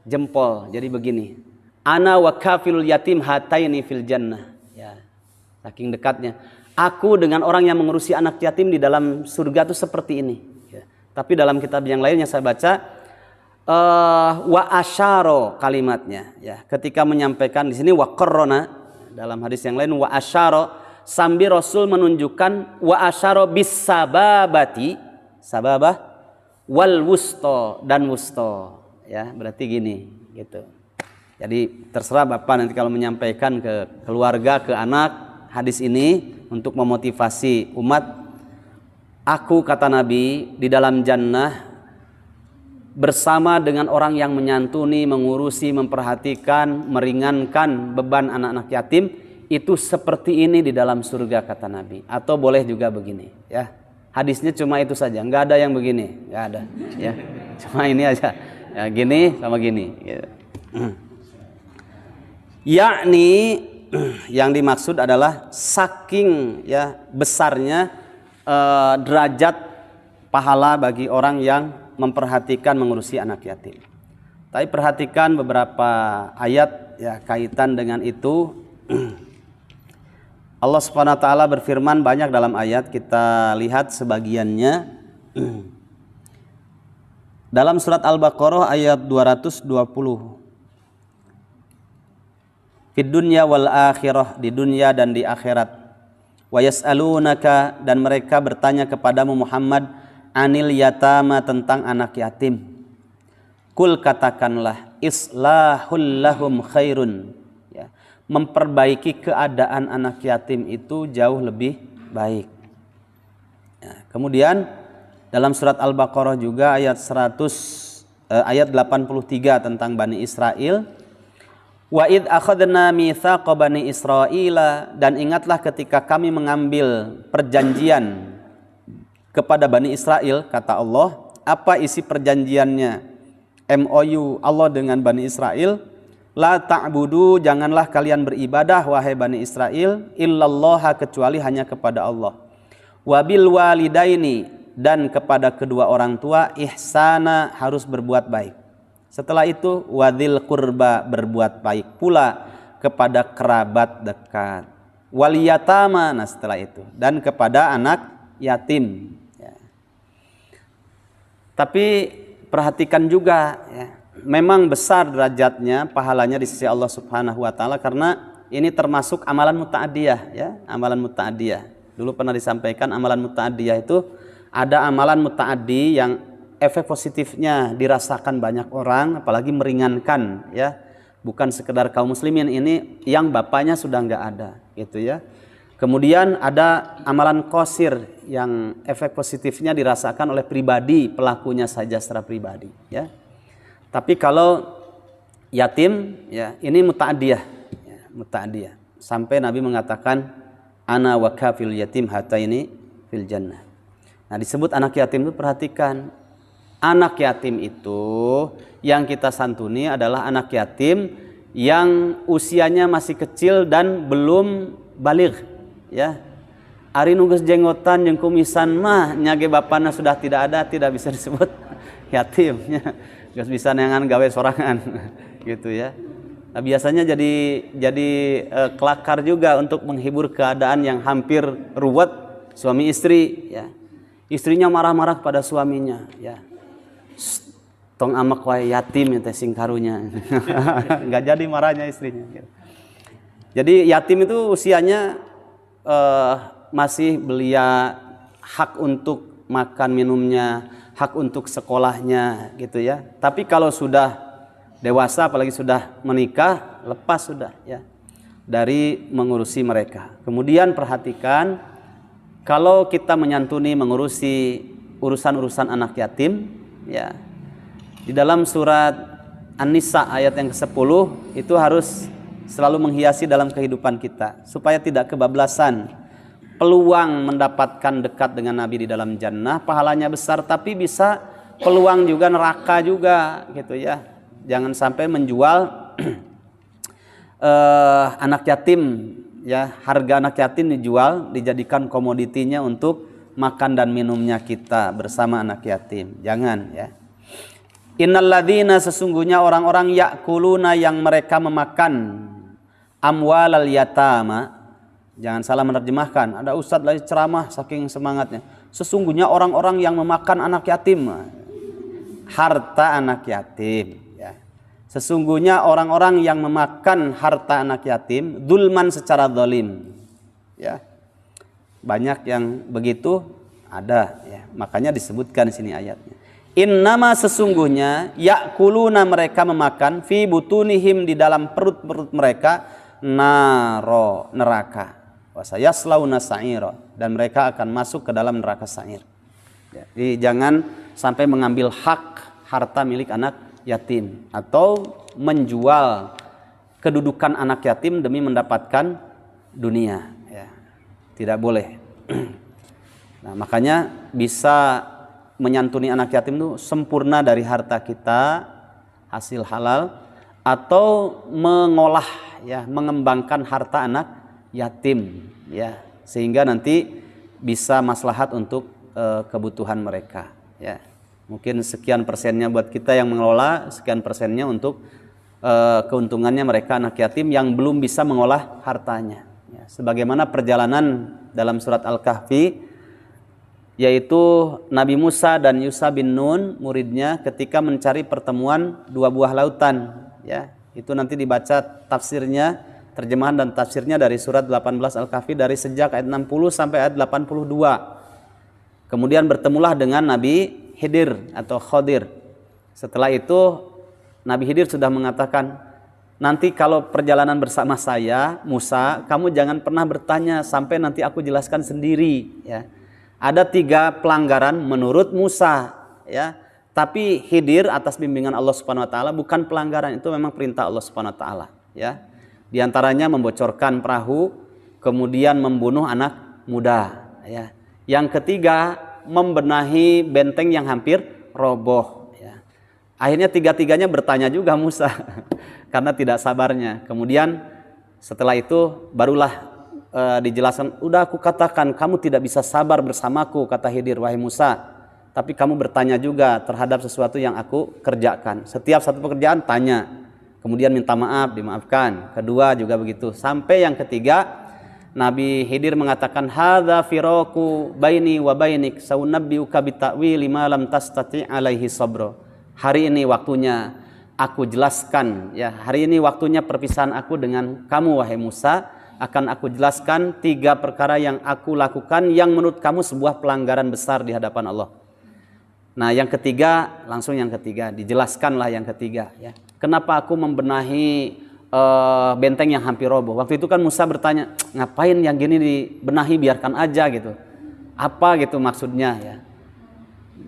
jempol. Jadi begini. Ana wa kafilul yatim hataini fil jannah. Ya. Saking dekatnya. Aku dengan orang yang mengurusi anak yatim di dalam surga itu seperti ini. Tapi dalam kitab yang lainnya saya baca wa asyaro kalimatnya ya. Ketika menyampaikan di sini wa qarrona, dalam hadis yang lain wa asyaro, sambil Rasul menunjukkan wa asyaro bis sababati, sababah wal wusto dan wusto ya, berarti gini gitu. Jadi terserah Bapak nanti kalau menyampaikan ke keluarga, ke anak hadis ini untuk memotivasi umat. Aku, kata Nabi, di dalam jannah bersama dengan orang yang menyantuni, mengurusi, memperhatikan, meringankan beban anak-anak yatim, itu seperti ini di dalam surga, kata Nabi. Atau boleh juga begini ya. Hadisnya cuma itu saja, nggak ada yang begini, nggak ada ya. Cuma ini aja ya, gini sama gini gitu. Yakni yang dimaksud adalah saking ya besarnya derajat pahala bagi orang yang memperhatikan mengurusi anak yatim. Tapi perhatikan beberapa ayat ya kaitan dengan itu. Allah Subhanahu wa taala berfirman banyak dalam ayat, kita lihat sebagiannya. Dalam surat Al-Baqarah ayat 220. Fid dunya wal akhirah, di dunia dan di akhirat. Wa yas'alunaka, dan mereka bertanya kepadamu Muhammad, anil yatama, tentang anak yatim. Kul, katakanlah, islahul lahum khairun ya, memperbaiki keadaan anak yatim itu jauh lebih baik ya. Kemudian dalam surat Al-Baqarah juga ayat 83 tentang Bani Israel. Wa id akhadna mitsaqa bani Israila, dan ingatlah ketika kami mengambil perjanjian kepada Bani Israel, kata Allah. Apa isi perjanjiannya? MOU Allah dengan Bani Israel. La ta'budu, janganlah kalian beribadah wahai Bani Israel, illallah, kecuali hanya kepada Allah. Wabil walidaini, dan kepada kedua orang tua, ihsana, harus berbuat baik. Setelah itu wadil kurba, berbuat baik pula kepada kerabat dekat. Waliyatama, nah setelah itu, dan kepada anak yatim ya. Tapi perhatikan juga ya, memang besar derajatnya, pahalanya di sisi Allah Subhanahu wa taala, karena ini termasuk amalan muta'adiyah ya, amalan muta'adiyah. Dulu pernah disampaikan amalan muta'adiyah itu ada amalan muta'addi yang efek positifnya dirasakan banyak orang, apalagi meringankan ya, bukan sekedar kaum muslimin ini yang bapaknya sudah nggak ada gitu ya. Kemudian ada amalan qasir yang efek positifnya dirasakan oleh pribadi, pelakunya saja secara pribadi ya. Tapi kalau yatim ya, ini muta'adiyah ya, muta'adiyah. Sampai Nabi mengatakan ana wa kafil yatim hataini fil jannah. Nah, disebut anak yatim itu perhatikan. Anak yatim itu yang kita santuni adalah anak yatim yang usianya masih kecil dan belum baligh ya. Ari nugas jenggotan jeung kumisan mah nyage bapana sudah tidak ada, tidak bisa disebut yatim ya. Geus bisa neangan gawe sorangan gitu ya. Nah, biasanya jadi kelakar juga untuk menghibur keadaan yang hampir ruwet suami istri, ya. Istrinya marah-marah kepada suaminya, ya. Tong amak wae yatim teh sing karunya. Enggak jadi marahnya istrinya. Jadi yatim itu usianya masih belia, hak untuk makan minumnya, hak untuk sekolahnya gitu ya. Tapi kalau sudah dewasa apalagi sudah menikah, lepas sudah ya dari mengurusi mereka. Kemudian perhatikan kalau kita menyantuni mengurusi urusan-urusan anak yatim ya. Di dalam surat An-Nisa ayat yang ke-10 itu harus selalu menghiasi dalam kehidupan kita supaya tidak kebablasan. Peluang mendapatkan dekat dengan Nabi di dalam jannah pahalanya besar, tapi bisa peluang juga neraka juga gitu ya. Jangan sampai menjual anak yatim ya, harga anak yatim dijual dijadikan komoditinya untuk makan dan minumnya kita bersama anak yatim. Jangan ya. Innalladzina sesungguhnya orang-orang yakuluna yang mereka memakan amwalal yatama. Jangan salah menerjemahkan. Ada ustadz lagi ceramah saking semangatnya. Sesungguhnya orang-orang yang memakan anak yatim, harta anak yatim. Ya. Sesungguhnya orang-orang yang memakan harta anak yatim, dulman secara zalim. Ya. Banyak yang begitu ada. Ya. Makanya disebutkan di sini ayatnya. Innama sesungguhnya yakuluna mereka memakan fi butunihim di dalam perut-perut mereka naro neraka. Wasayaslauna sa'ira dan mereka akan masuk ke dalam neraka sa'ir. Jadi jangan sampai mengambil hak harta milik anak yatim atau menjual kedudukan anak yatim demi mendapatkan dunia. Ya. Tidak boleh. Nah, makanya bisa menyantuni anak yatim itu sempurna dari harta kita hasil halal atau mengolah ya mengembangkan harta anak yatim ya sehingga nanti bisa maslahat untuk kebutuhan mereka ya. Mungkin sekian persennya buat kita yang mengelola, sekian persennya untuk keuntungannya mereka anak yatim yang belum bisa mengolah hartanya ya. Sebagaimana perjalanan dalam surat Al-Kahfi yaitu Nabi Musa dan Yusha bin Nun muridnya ketika mencari pertemuan dua buah lautan ya. Itu nanti dibaca tafsirnya, terjemahan dan tafsirnya dari surat 18 Al-Kahfi dari sejak ayat 60 sampai ayat 82. Kemudian bertemulah dengan Nabi Khidir atau Khodir. Setelah itu Nabi Khidir sudah mengatakan, nanti kalau perjalanan bersama saya Musa, kamu jangan pernah bertanya sampai nanti aku jelaskan sendiri ya. Ada 3 pelanggaran menurut Musa ya. Tapi Khidir atas bimbingan Allah Subhanahu wa taala bukan pelanggaran, itu memang perintah Allah Subhanahu wa taala ya. Di antaranya membocorkan perahu, kemudian membunuh anak muda ya. Yang ketiga membenahi benteng yang hampir roboh ya. Akhirnya 3-tiganya bertanya juga Musa karena tidak sabarnya. Kemudian setelah itu barulah dijelaskan, udah aku katakan kamu tidak bisa sabar bersamaku, kata Khidir, wahai Musa, tapi kamu bertanya juga terhadap sesuatu yang aku kerjakan. Setiap satu pekerjaan tanya, kemudian minta maaf, dimaafkan. Kedua juga begitu. Sampai yang ketiga Nabi Khidir mengatakan, hadza firaku baini wa bainik saunabbiuka bita'wili ma lam tastati' alaihi sabra. Hari ini waktunya aku jelaskan ya, hari ini waktunya perpisahan aku dengan kamu wahai Musa. Akan aku jelaskan 3 perkara yang aku lakukan yang menurut kamu sebuah pelanggaran besar di hadapan Allah. Nah yang ketiga, langsung yang ketiga, dijelaskanlah yang ketiga ya. Kenapa aku membenahi benteng yang hampir roboh? Waktu itu kan Musa bertanya, ngapain yang gini dibenahi, biarkan aja gitu. Apa gitu maksudnya ya.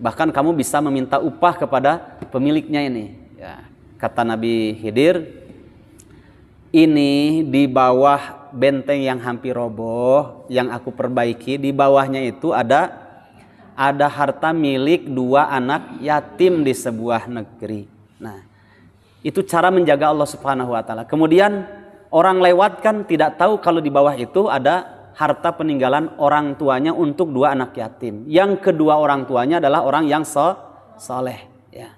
Bahkan kamu bisa meminta upah kepada pemiliknya ini ya. Kata Nabi Khidir, ini di bawah benteng yang hampir roboh yang aku perbaiki, di bawahnya itu ada harta milik 2 anak yatim di sebuah negeri. Nah, itu cara menjaga Allah Subhanahu wa taala. Kemudian orang lewat kan tidak tahu kalau di bawah itu ada harta peninggalan orang tuanya untuk 2 anak yatim. Yang kedua orang tuanya adalah orang yang soleh ya.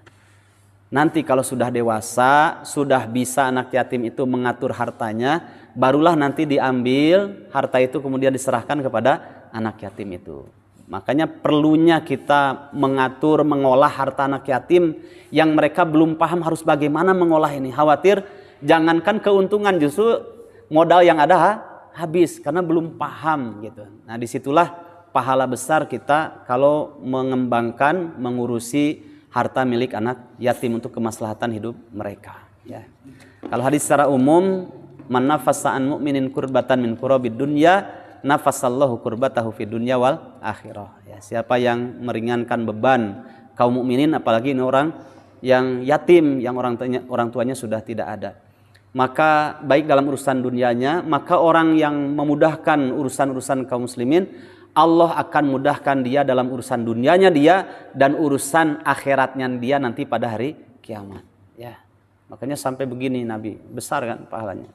Nanti kalau sudah dewasa, sudah bisa anak yatim itu mengatur hartanya, barulah nanti diambil harta itu kemudian diserahkan kepada anak yatim itu. Makanya perlunya kita mengatur, mengolah harta anak yatim yang mereka belum paham harus bagaimana mengolah ini. Khawatir jangankan keuntungan, justru modal yang ada habis karena belum paham gitu. Nah disitulah pahala besar kita kalau mengembangkan, mengurusi harta milik anak yatim untuk kemaslahatan hidup mereka. Ya. Kalau hadis secara umum, man nafasa an mu'minin kurbatan min kurabid dunya, nafasallahu kurbatahu fid dunya wal akhirah. Ya, siapa yang meringankan beban kaum mukminin, apalagi ini orang yang yatim, yang orang tuanya sudah tidak ada, maka baik dalam urusan dunianya, maka orang yang memudahkan urusan-urusan kaum muslimin, Allah akan mudahkan dia dalam urusan dunianya dia dan urusan akhiratnya dia nanti pada hari kiamat. Ya, makanya sampai begini Nabi, besar kan pahalanya.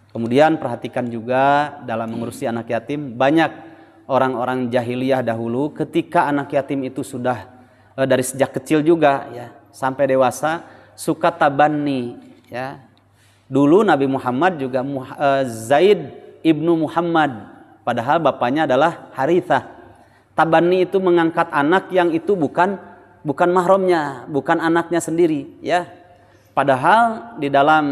Kemudian perhatikan juga dalam mengurusi anak yatim, banyak orang-orang jahiliyah dahulu ketika anak yatim itu sudah dari sejak kecil juga ya sampai dewasa suka tabanni ya. Dulu Nabi Muhammad juga Zaid ibnu Muhammad, padahal bapaknya adalah Harithah. Tabanni itu mengangkat anak yang itu bukan mahramnya, bukan anaknya sendiri ya. Padahal di dalam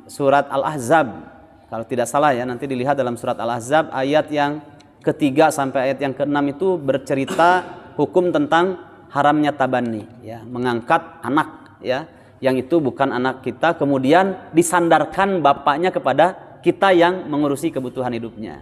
surat Al-Ahzab, kalau tidak salah ya, nanti dilihat dalam surat Al-Ahzab ayat yang ketiga sampai ayat yang keenam itu bercerita hukum tentang haramnya tabanni ya, mengangkat anak ya yang itu bukan anak kita, kemudian disandarkan bapaknya kepada kita yang mengurusi kebutuhan hidupnya.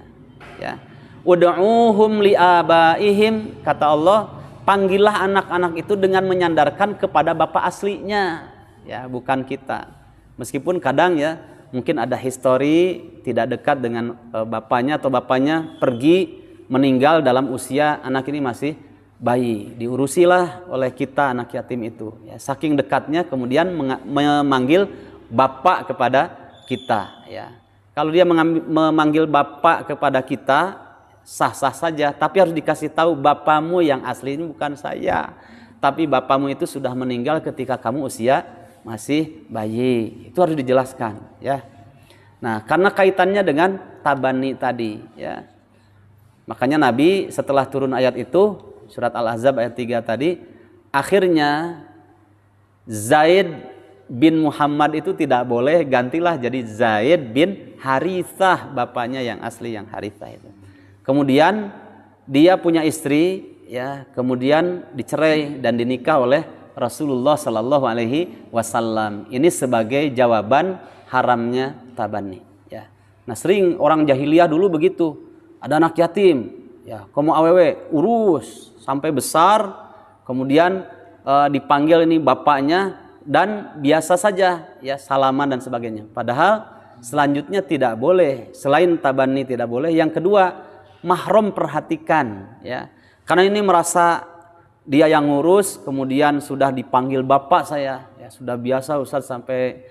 Ya, ud'uuhum liabaihim, kata Allah, panggillah anak-anak itu dengan menyandarkan kepada bapak aslinya, ya bukan kita. Meskipun kadang ya mungkin ada histori tidak dekat dengan bapaknya atau bapaknya pergi meninggal dalam usia anak ini masih bayi, diurusilah oleh kita anak yatim itu. Ya, saking dekatnya kemudian memanggil bapak kepada kita. Ya. Kalau dia memanggil bapak kepada kita, sah-sah saja. Tapi harus dikasih tahu, bapamu yang asli ini bukan saya. Tapi bapamu itu sudah meninggal ketika kamu usia masih bayi. Itu harus dijelaskan. Ya. Nah, karena kaitannya dengan tabanni tadi. Ya. Makanya Nabi setelah turun ayat itu, surat Al-Ahzab ayat 3 tadi, akhirnya Zaid bin Muhammad itu tidak boleh, gantilah jadi Zaid bin Harithah, bapaknya yang asli yang Harithah itu. Kemudian dia punya istri ya, kemudian dicerai dan dinikah oleh Rasulullah Sallallahu Alaihi Wasallam. Ini sebagai jawaban haramnya tabanni ya. Nah, sering orang jahiliyah dulu begitu, ada anak yatim ya, kamu awewe urus sampai besar, kemudian dipanggil ini bapaknya dan biasa saja ya, salaman dan sebagainya. Padahal selanjutnya tidak boleh, selain tabanni tidak boleh. Yang kedua, mahram perhatikan ya. Karena ini merasa dia yang ngurus, kemudian sudah dipanggil bapak saya, ya sudah biasa Ustaz sampai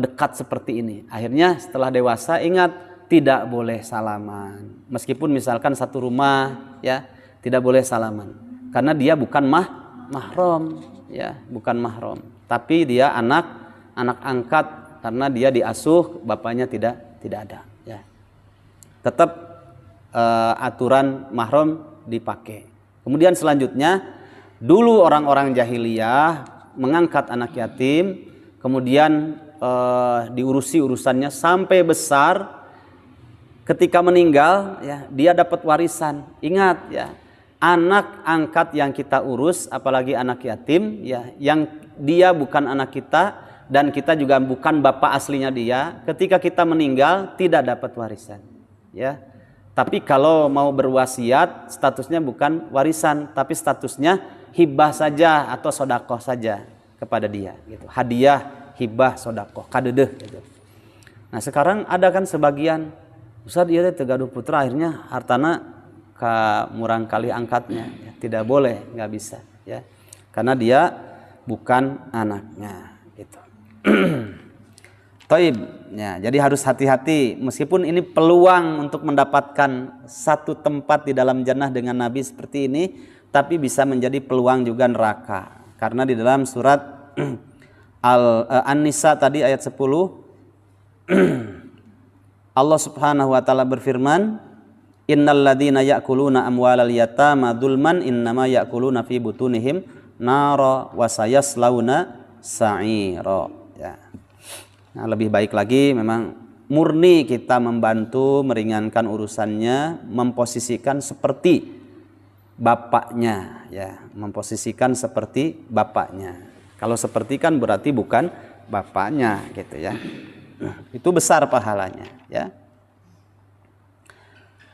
dekat seperti ini. Akhirnya setelah dewasa ingat tidak boleh salaman. Meskipun misalkan satu rumah ya, tidak boleh salaman. Karena dia bukan mahram ya, bukan mahram. Tapi dia anak angkat karena dia diasuh, bapaknya tidak ada ya. Tetap aturan mahram dipakai. Kemudian selanjutnya, dulu orang-orang jahiliyah mengangkat anak yatim, kemudian diurusi urusannya sampai besar. Ketika meninggal ya, dia dapat warisan. Ingat ya, anak angkat yang kita urus, apalagi anak yatim ya, yang dia bukan anak kita dan kita juga bukan bapak aslinya dia, ketika kita meninggal tidak dapat warisan ya. Tapi kalau mau berwasiat, statusnya bukan warisan, tapi statusnya hibah saja atau sodakoh saja kepada dia gitu. Hadiah, hibah, sodakoh, kadedeh gitu. Nah sekarang ada kan sebagian Ustaz dia tegaduh putra, akhirnya hartana ka murang kali angkatnya ya, tidak boleh, nggak bisa ya, karena dia bukan anaknya gitu. Taib ya, jadi harus hati-hati, meskipun ini peluang untuk mendapatkan satu tempat di dalam jannah dengan Nabi seperti ini, tapi bisa menjadi peluang juga neraka. Karena di dalam surat An-Nisa tadi ayat 10. Allah Subhanahu wa taala berfirman, innal ladzina ya'kuluna amwalal yatama dzulman innama ya'kuluna fi butunihim nara wa sayaslauna sa'ira. Ya. Nah, lebih baik lagi memang murni kita membantu meringankan urusannya, memposisikan seperti bapaknya, ya, memposisikan seperti bapaknya. Kalau seperti kan berarti bukan bapaknya gitu ya. Itu besar pahalanya ya.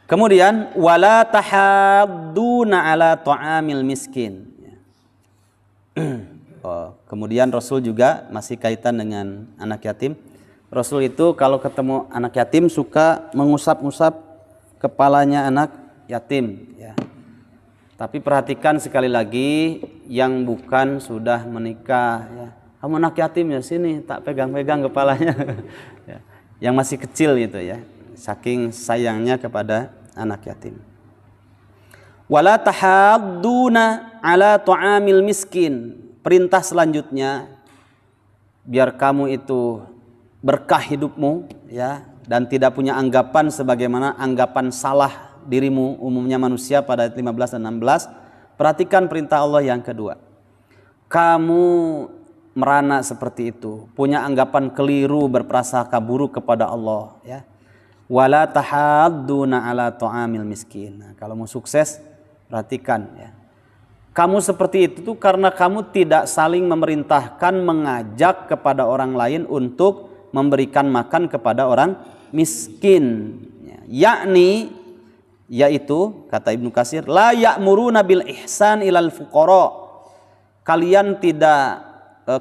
Kemudian wala tahadduna ala ta'amil miskin. Kemudian Rasul juga masih kaitan dengan anak yatim. Rasul itu kalau ketemu anak yatim suka mengusap-usap kepalanya anak yatim ya. Tapi perhatikan sekali lagi, yang bukan sudah menikah ya. Kamu anak yatim ya, sini tak pegang-pegang kepalanya. Ya. Yang masih kecil gitu ya. Saking sayangnya kepada anak yatim. Wala tahadduna ala ta'amil miskin. Perintah selanjutnya, biar kamu itu berkah hidupmu ya, dan tidak punya anggapan sebagaimana anggapan salah dirimu umumnya manusia pada ayat 15 dan 16. Perhatikan perintah Allah yang kedua. Kamu merana seperti itu, punya anggapan keliru, berprasangka buruk kepada Allah ya. Wala tahadduna ala ta'amil miskin. Nah, kalau mau sukses perhatikan ya. Kamu seperti itu tuh karena kamu tidak saling memerintahkan, mengajak kepada orang lain untuk memberikan makan kepada orang miskin ya. Yakni, yaitu kata Ibnu Katsir, la ya'muruna bil ihsan ilal fuqara. Kalian tidak,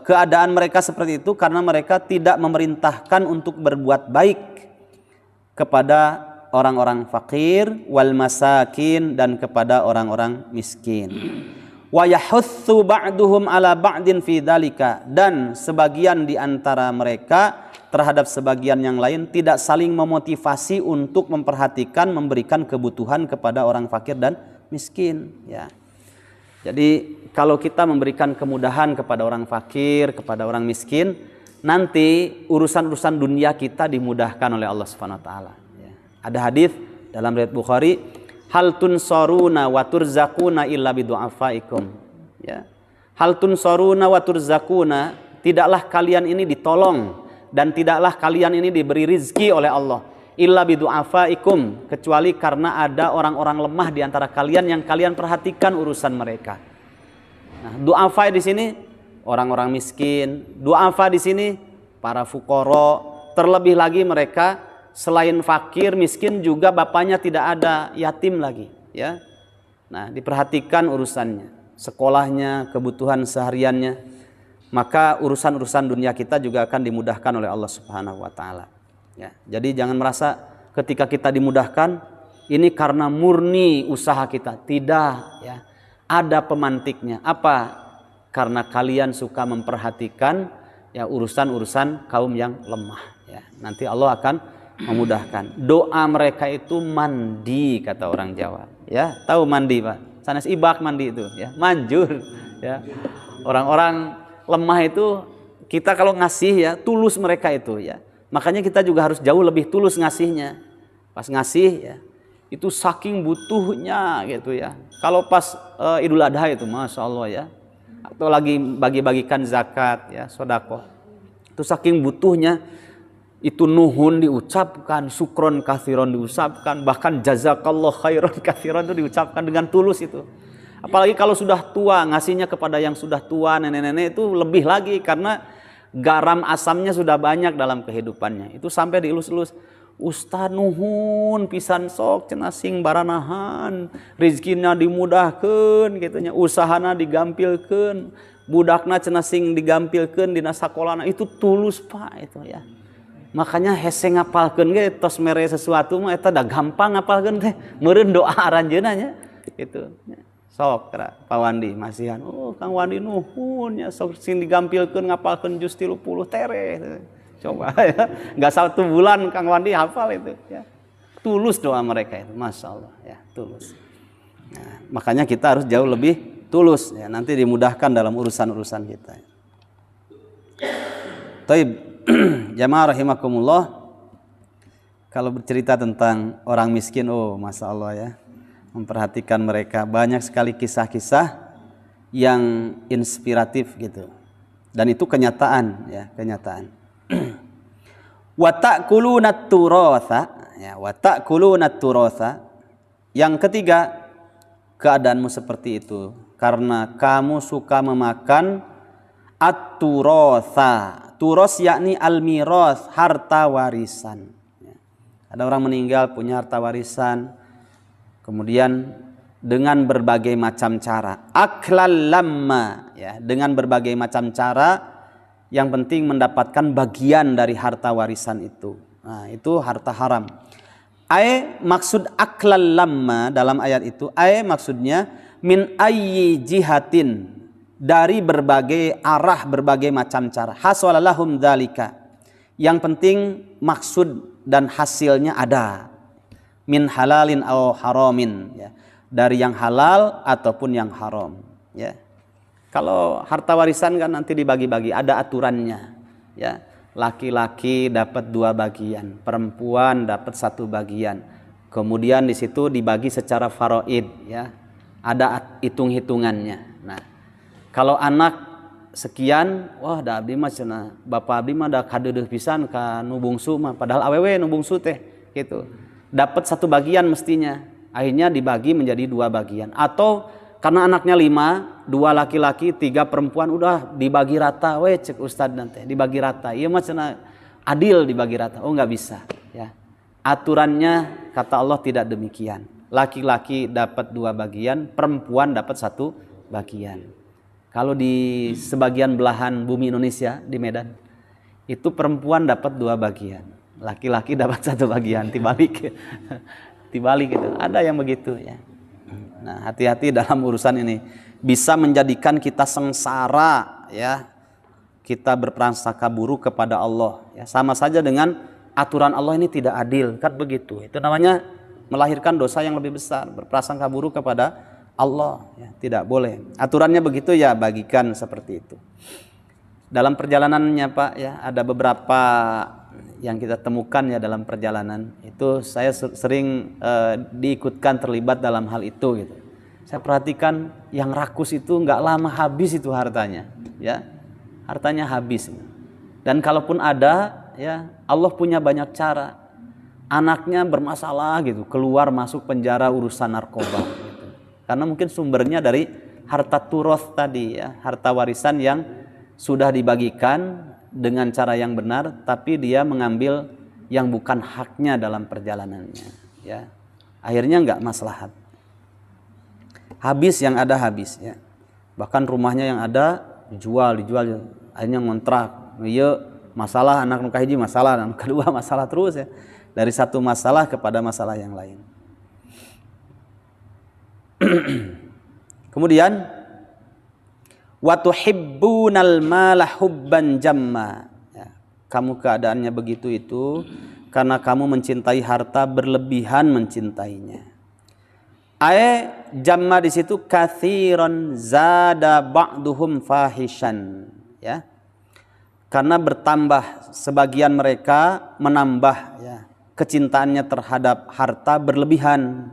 keadaan mereka seperti itu karena mereka tidak memerintahkan untuk berbuat baik kepada orang-orang fakir wal masakin, dan kepada orang-orang miskin. Wa yahutsu ba'duhum ala ba'din fi dzalika, dan sebagian di antara mereka terhadap sebagian yang lain tidak saling memotivasi untuk memperhatikan, memberikan kebutuhan kepada orang fakir dan miskin ya. Jadi kalau kita memberikan kemudahan kepada orang fakir, kepada orang miskin, nanti urusan-urusan dunia kita dimudahkan oleh Allah Subhanahu wa taala ya. Ada hadis dalam riwayat Bukhari, hal tunsaruna wa turzaquna illa bidu'afaikum ya. Hal tunsaruna wa turzaquna, tidaklah kalian ini ditolong dan tidaklah kalian ini diberi rizki oleh Allah illa bidu'afaikum, kecuali karena ada orang-orang lemah di antara kalian yang kalian perhatikan urusan mereka. Nah, du'afa di sini orang-orang miskin, du'afa di sini para fuqara, terlebih lagi mereka selain fakir, miskin juga bapaknya tidak ada, yatim lagi ya. Nah, diperhatikan urusannya, sekolahnya, kebutuhan sehariannya, maka urusan-urusan dunia kita juga akan dimudahkan oleh Allah Subhanahu wa taala ya. Jadi jangan merasa ketika kita dimudahkan ini karena murni usaha kita, tidak ya. Ada pemantiknya. Apa? Karena kalian suka memperhatikan ya urusan-urusan kaum yang lemah ya. Nanti Allah akan memudahkan. Doa mereka itu mandi, kata orang Jawa ya. Tahu mandi Pak? Sanes ibak mandi itu ya, manjur ya. Orang-orang lemah itu kita kalau ngasih ya, tulus mereka itu ya. Makanya kita juga harus jauh lebih tulus ngasihnya. Pas ngasih ya, itu saking butuhnya gitu ya. Kalau pas Idul Adha itu Masya Allah ya, atau lagi bagi-bagikan zakat ya, sedekah, itu saking butuhnya, itu nuhun diucapkan, syukron katsiron diucapkan, bahkan jazakallah khairon katsiron itu diucapkan dengan tulus itu. Apalagi kalau sudah tua, ngasihnya kepada yang sudah tua, nenek-nenek, itu lebih lagi karena garam asamnya sudah banyak dalam kehidupannya. Itu sampai dielus-elus, Ustaz nuhun pisan sok cenah sing baranahan, rizkina dimudahkeun gitunya, usahana digampilkeun, budakna cenah sing digampilkeun dina sakolana, itu tulus Pak itu ya. Makanya hese ngapalkeun ge tos mere sesuatu mah eta da gampang ngapalkeun teh, meureun doa aranjeunna nya gitu. Sok Pak Wandi masihan, oh Kang Wandi nuhun ya, sok sing digampilkeun ngapalkeun juz 30 tere. Coba ya, nggak 1 bulan Kang Wandi hafal itu ya. Tulus doa mereka itu, Masya Allah ya, tulus. Nah, makanya kita harus jauh lebih tulus ya, nanti dimudahkan dalam urusan-urusan kita. Taib. Jamaah rahimakumullah, kalau bercerita tentang orang miskin, oh masya Allah ya, memperhatikan mereka, banyak sekali kisah-kisah yang inspiratif gitu, dan itu kenyataan ya, kenyataan. Wa ta'kuluna turatha, ya, wa ta'kuluna turatha. Yang ketiga, keadaanmu seperti itu karena kamu suka memakan at-turatha. Turos yakni al-miras, harta warisan. Ada orang meninggal punya harta warisan, kemudian dengan berbagai macam cara, aklal lamma, ya, dengan berbagai macam cara, yang penting mendapatkan bagian dari harta warisan itu. Nah, itu harta haram. Maksud aklal lamma dalam ayat itu, maksudnya min ayyi jihatin, dari berbagai arah, berbagai macam cara. Hasalalahum dzalika. Yang penting maksud dan hasilnya ada. Min halalin aw haramin, ya. Dari yang halal ataupun yang haram, ya. Kalau harta warisan kan nanti dibagi-bagi, ada aturannya, ya. Laki-laki dapat 2 bagian, perempuan dapat 1 bagian. Kemudian di situ dibagi secara faraid, ya. Ada hitung-hitungannya. Nah, kalau anak sekian, wah da abdi mah cenah bapak abdi mah da kadeudeuh pisan ka nu bungsu mah, padahal awewe nu bungsu teh gitu. Dapat 1 bagian mestinya. Akhirnya dibagi menjadi 2 bagian. Atau karena anaknya 5, 2 laki-laki, 3 perempuan, udah dibagi rata we cek ustad nanti, dibagi rata. Ieu mah cenah adil dibagi rata. Oh enggak bisa, ya. Aturannya kata Allah tidak demikian. Laki-laki dapat 2 bagian, perempuan dapat 1 bagian. Kalau di sebagian belahan bumi Indonesia, di Medan, itu perempuan dapat 2 bagian, laki-laki dapat 1 bagian, dibalik. Dibalik gitu. Ada yang begitu ya. Nah, hati-hati dalam urusan ini, bisa menjadikan kita sengsara ya. Kita berprasangka buruk kepada Allah ya. Sama saja dengan aturan Allah ini tidak adil, kan begitu. Itu namanya melahirkan dosa yang lebih besar, berprasangka buruk kepada Allah ya, tidak boleh. Aturannya begitu ya, bagikan seperti itu. Dalam perjalanannya Pak ya, ada beberapa yang kita temukan ya dalam perjalanan itu, saya sering diikutkan terlibat dalam hal itu gitu. Saya perhatikan yang rakus itu nggak lama habis itu hartanya ya, hartanya habis. Dan kalaupun ada ya, Allah punya banyak cara. Anaknya bermasalah gitu, keluar masuk penjara urusan narkoba gitu. Karena mungkin sumbernya dari harta turoth tadi ya, harta warisan yang sudah dibagikan dengan cara yang benar, tapi dia mengambil yang bukan haknya dalam perjalanannya ya. Akhirnya enggak maslahat, habis yang ada habis ya. Bahkan rumahnya yang ada dijual, akhirnya ngontrak. Iya, masalah anak nu kahiji masalah, anak kedua masalah terus ya. Dari satu masalah kepada masalah yang lain. Kemudian wa tuhibbunal mala hubban jamma ya, kamu keadaannya begitu itu karena kamu mencintai harta berlebihan mencintainya. Jamma di situ katsiran zada ba'duhum fahishan ya, karena bertambah, sebagian mereka menambah ya kecintaannya terhadap harta berlebihan,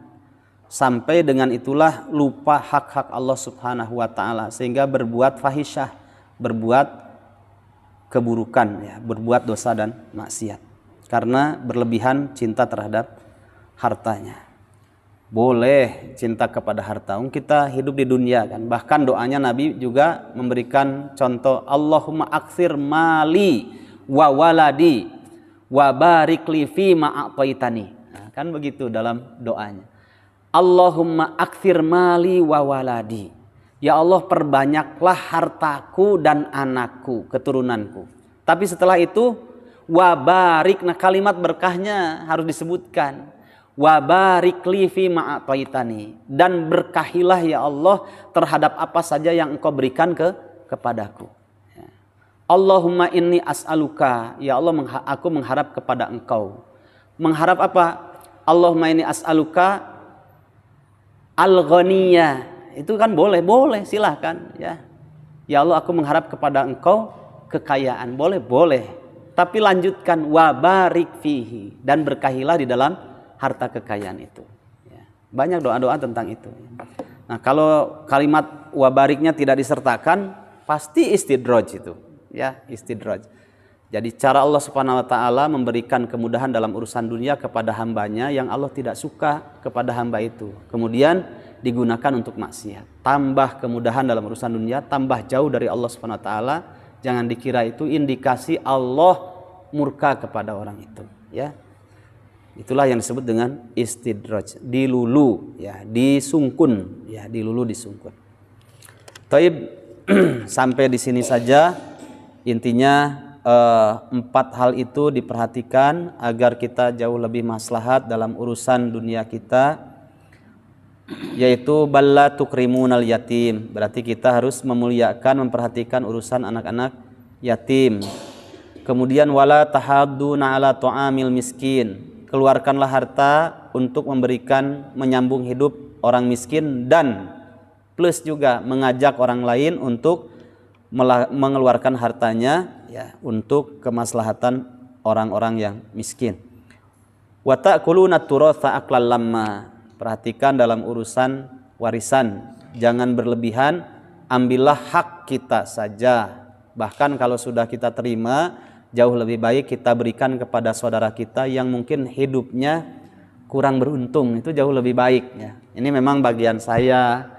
sampai dengan itulah lupa hak-hak Allah Subhanahu wa taala, sehingga berbuat fahisyah, berbuat keburukan ya, berbuat dosa dan maksiat karena berlebihan cinta terhadap hartanya. Boleh cinta kepada harta, kita hidup di dunia kan. Bahkan doanya Nabi juga memberikan contoh, Allahumma aktsir mali wa waladi wa barik li fi ma a'taitani. Nah, kan begitu dalam doanya. Allahumma aktsir mali wa waladi. Ya Allah, perbanyaklah hartaku dan anakku, keturunanku. Tapi setelah itu wa barik, nah kalimat berkahnya harus disebutkan. Wa barik li fi ma a'taitani, dan berkahilah ya Allah terhadap apa saja yang Engkau berikan kepadaku. Ya. Allahumma inni as'aluka, ya Allah aku mengharap kepada Engkau. Mengharap apa? Allahumma inni as'aluka al-ghaniyah. Itu kan boleh silahkan ya. Ya Allah, aku mengharap kepada Engkau kekayaan, boleh, tapi lanjutkan wabarik fihi, dan berkahilah di dalam harta kekayaan itu. Ya. Banyak doa-doa tentang itu. Nah, kalau kalimat wabariknya tidak disertakan, pasti istidraj itu, ya, istidraj. Jadi cara Allah Subhanahu wa taala memberikan kemudahan dalam urusan dunia kepada hambanya yang Allah tidak suka kepada hamba itu. Kemudian digunakan untuk maksiat. Tambah kemudahan dalam urusan dunia, tambah jauh dari Allah Subhanahu wa taala. Jangan dikira itu indikasi Allah murka kepada orang itu, ya. Itulah yang disebut dengan istidraj, dilulu, ya, disungkun, ya, dilulu, disungkun. Taib, sampai di sini saja. Intinya 4 hal itu diperhatikan agar kita jauh lebih maslahat dalam urusan dunia kita, yaitu balla tukrimunal yatim, berarti kita harus memuliakan, memperhatikan urusan anak-anak yatim. Kemudian wala tahadduna ala ta'amil miskin, keluarkanlah harta untuk memberikan, menyambung hidup orang miskin, dan plus juga mengajak orang lain untuk mengeluarkan hartanya, ya, untuk kemaslahatan orang-orang yang miskin. Wa ta'kuluna turatha aklan lamma, perhatikan dalam urusan warisan, jangan berlebihan, ambillah hak kita saja. Bahkan kalau sudah kita terima, jauh lebih baik kita berikan kepada saudara kita yang mungkin hidupnya kurang beruntung, itu jauh lebih baik, ya. Ini memang bagian saya,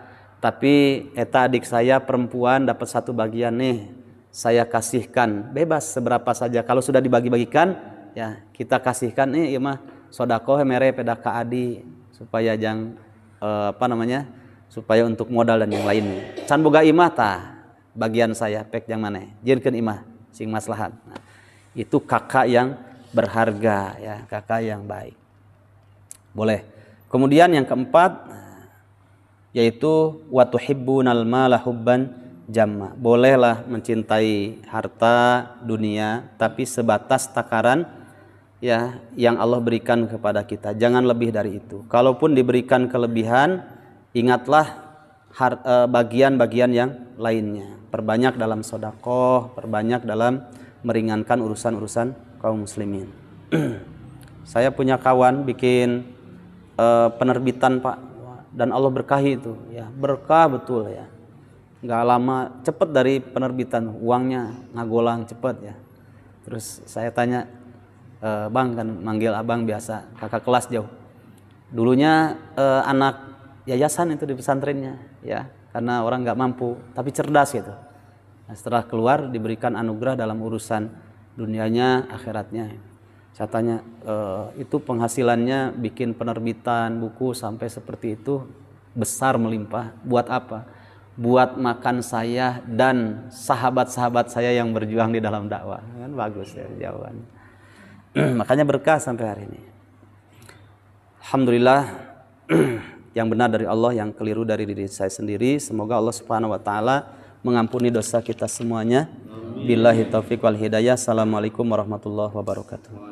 tapi eta adik saya perempuan dapat 1 bagian nih, saya kasihkan, bebas seberapa saja. Kalau sudah dibagi-bagikan, ya kita kasihkan nih, ya mah sodakoh mere peda ka adi, supaya jang supaya untuk modal dan yang lainnya. Can boga imah tah bagian saya pek jang maneh, jieunkeun imah sing maslahat. Nah, itu kakak yang berharga, ya, kakak yang baik. Boleh. Kemudian yang keempat, yaitu wa tuhibbunal mala hubban jamma. Bolehlah mencintai harta dunia, tapi sebatas takaran, ya, yang Allah berikan kepada kita. Jangan lebih dari itu. Kalaupun diberikan kelebihan, ingatlah bagian-bagian yang lainnya. Perbanyak dalam sedekah, perbanyak dalam meringankan urusan-urusan kaum muslimin. Saya punya kawan bikin penerbitan, Pak, dan Allah berkahi itu, ya, berkah betul, ya. Nggak lama cepet dari penerbitan, uangnya ngagolang cepet, ya. Terus saya tanya, bang, kan manggil abang biasa, kakak kelas jauh. Dulunya anak yayasan itu di pesantrennya, ya, karena orang nggak mampu, tapi cerdas gitu. Nah, setelah keluar diberikan anugerah dalam urusan dunianya, akhiratnya. Saya tanya, itu penghasilannya bikin penerbitan buku sampai seperti itu besar melimpah, buat apa? Buat makan saya dan sahabat-sahabat saya yang berjuang di dalam dakwah. Kan bagus, ya, jawaban. Makanya berkah sampai hari ini. Alhamdulillah, yang benar dari Allah, yang keliru dari diri saya sendiri. Semoga Allah Subhanahu wa taala mengampuni dosa kita semuanya. Billahi taufiq wal hidayah. Assalamualaikum warahmatullahi wabarakatuh.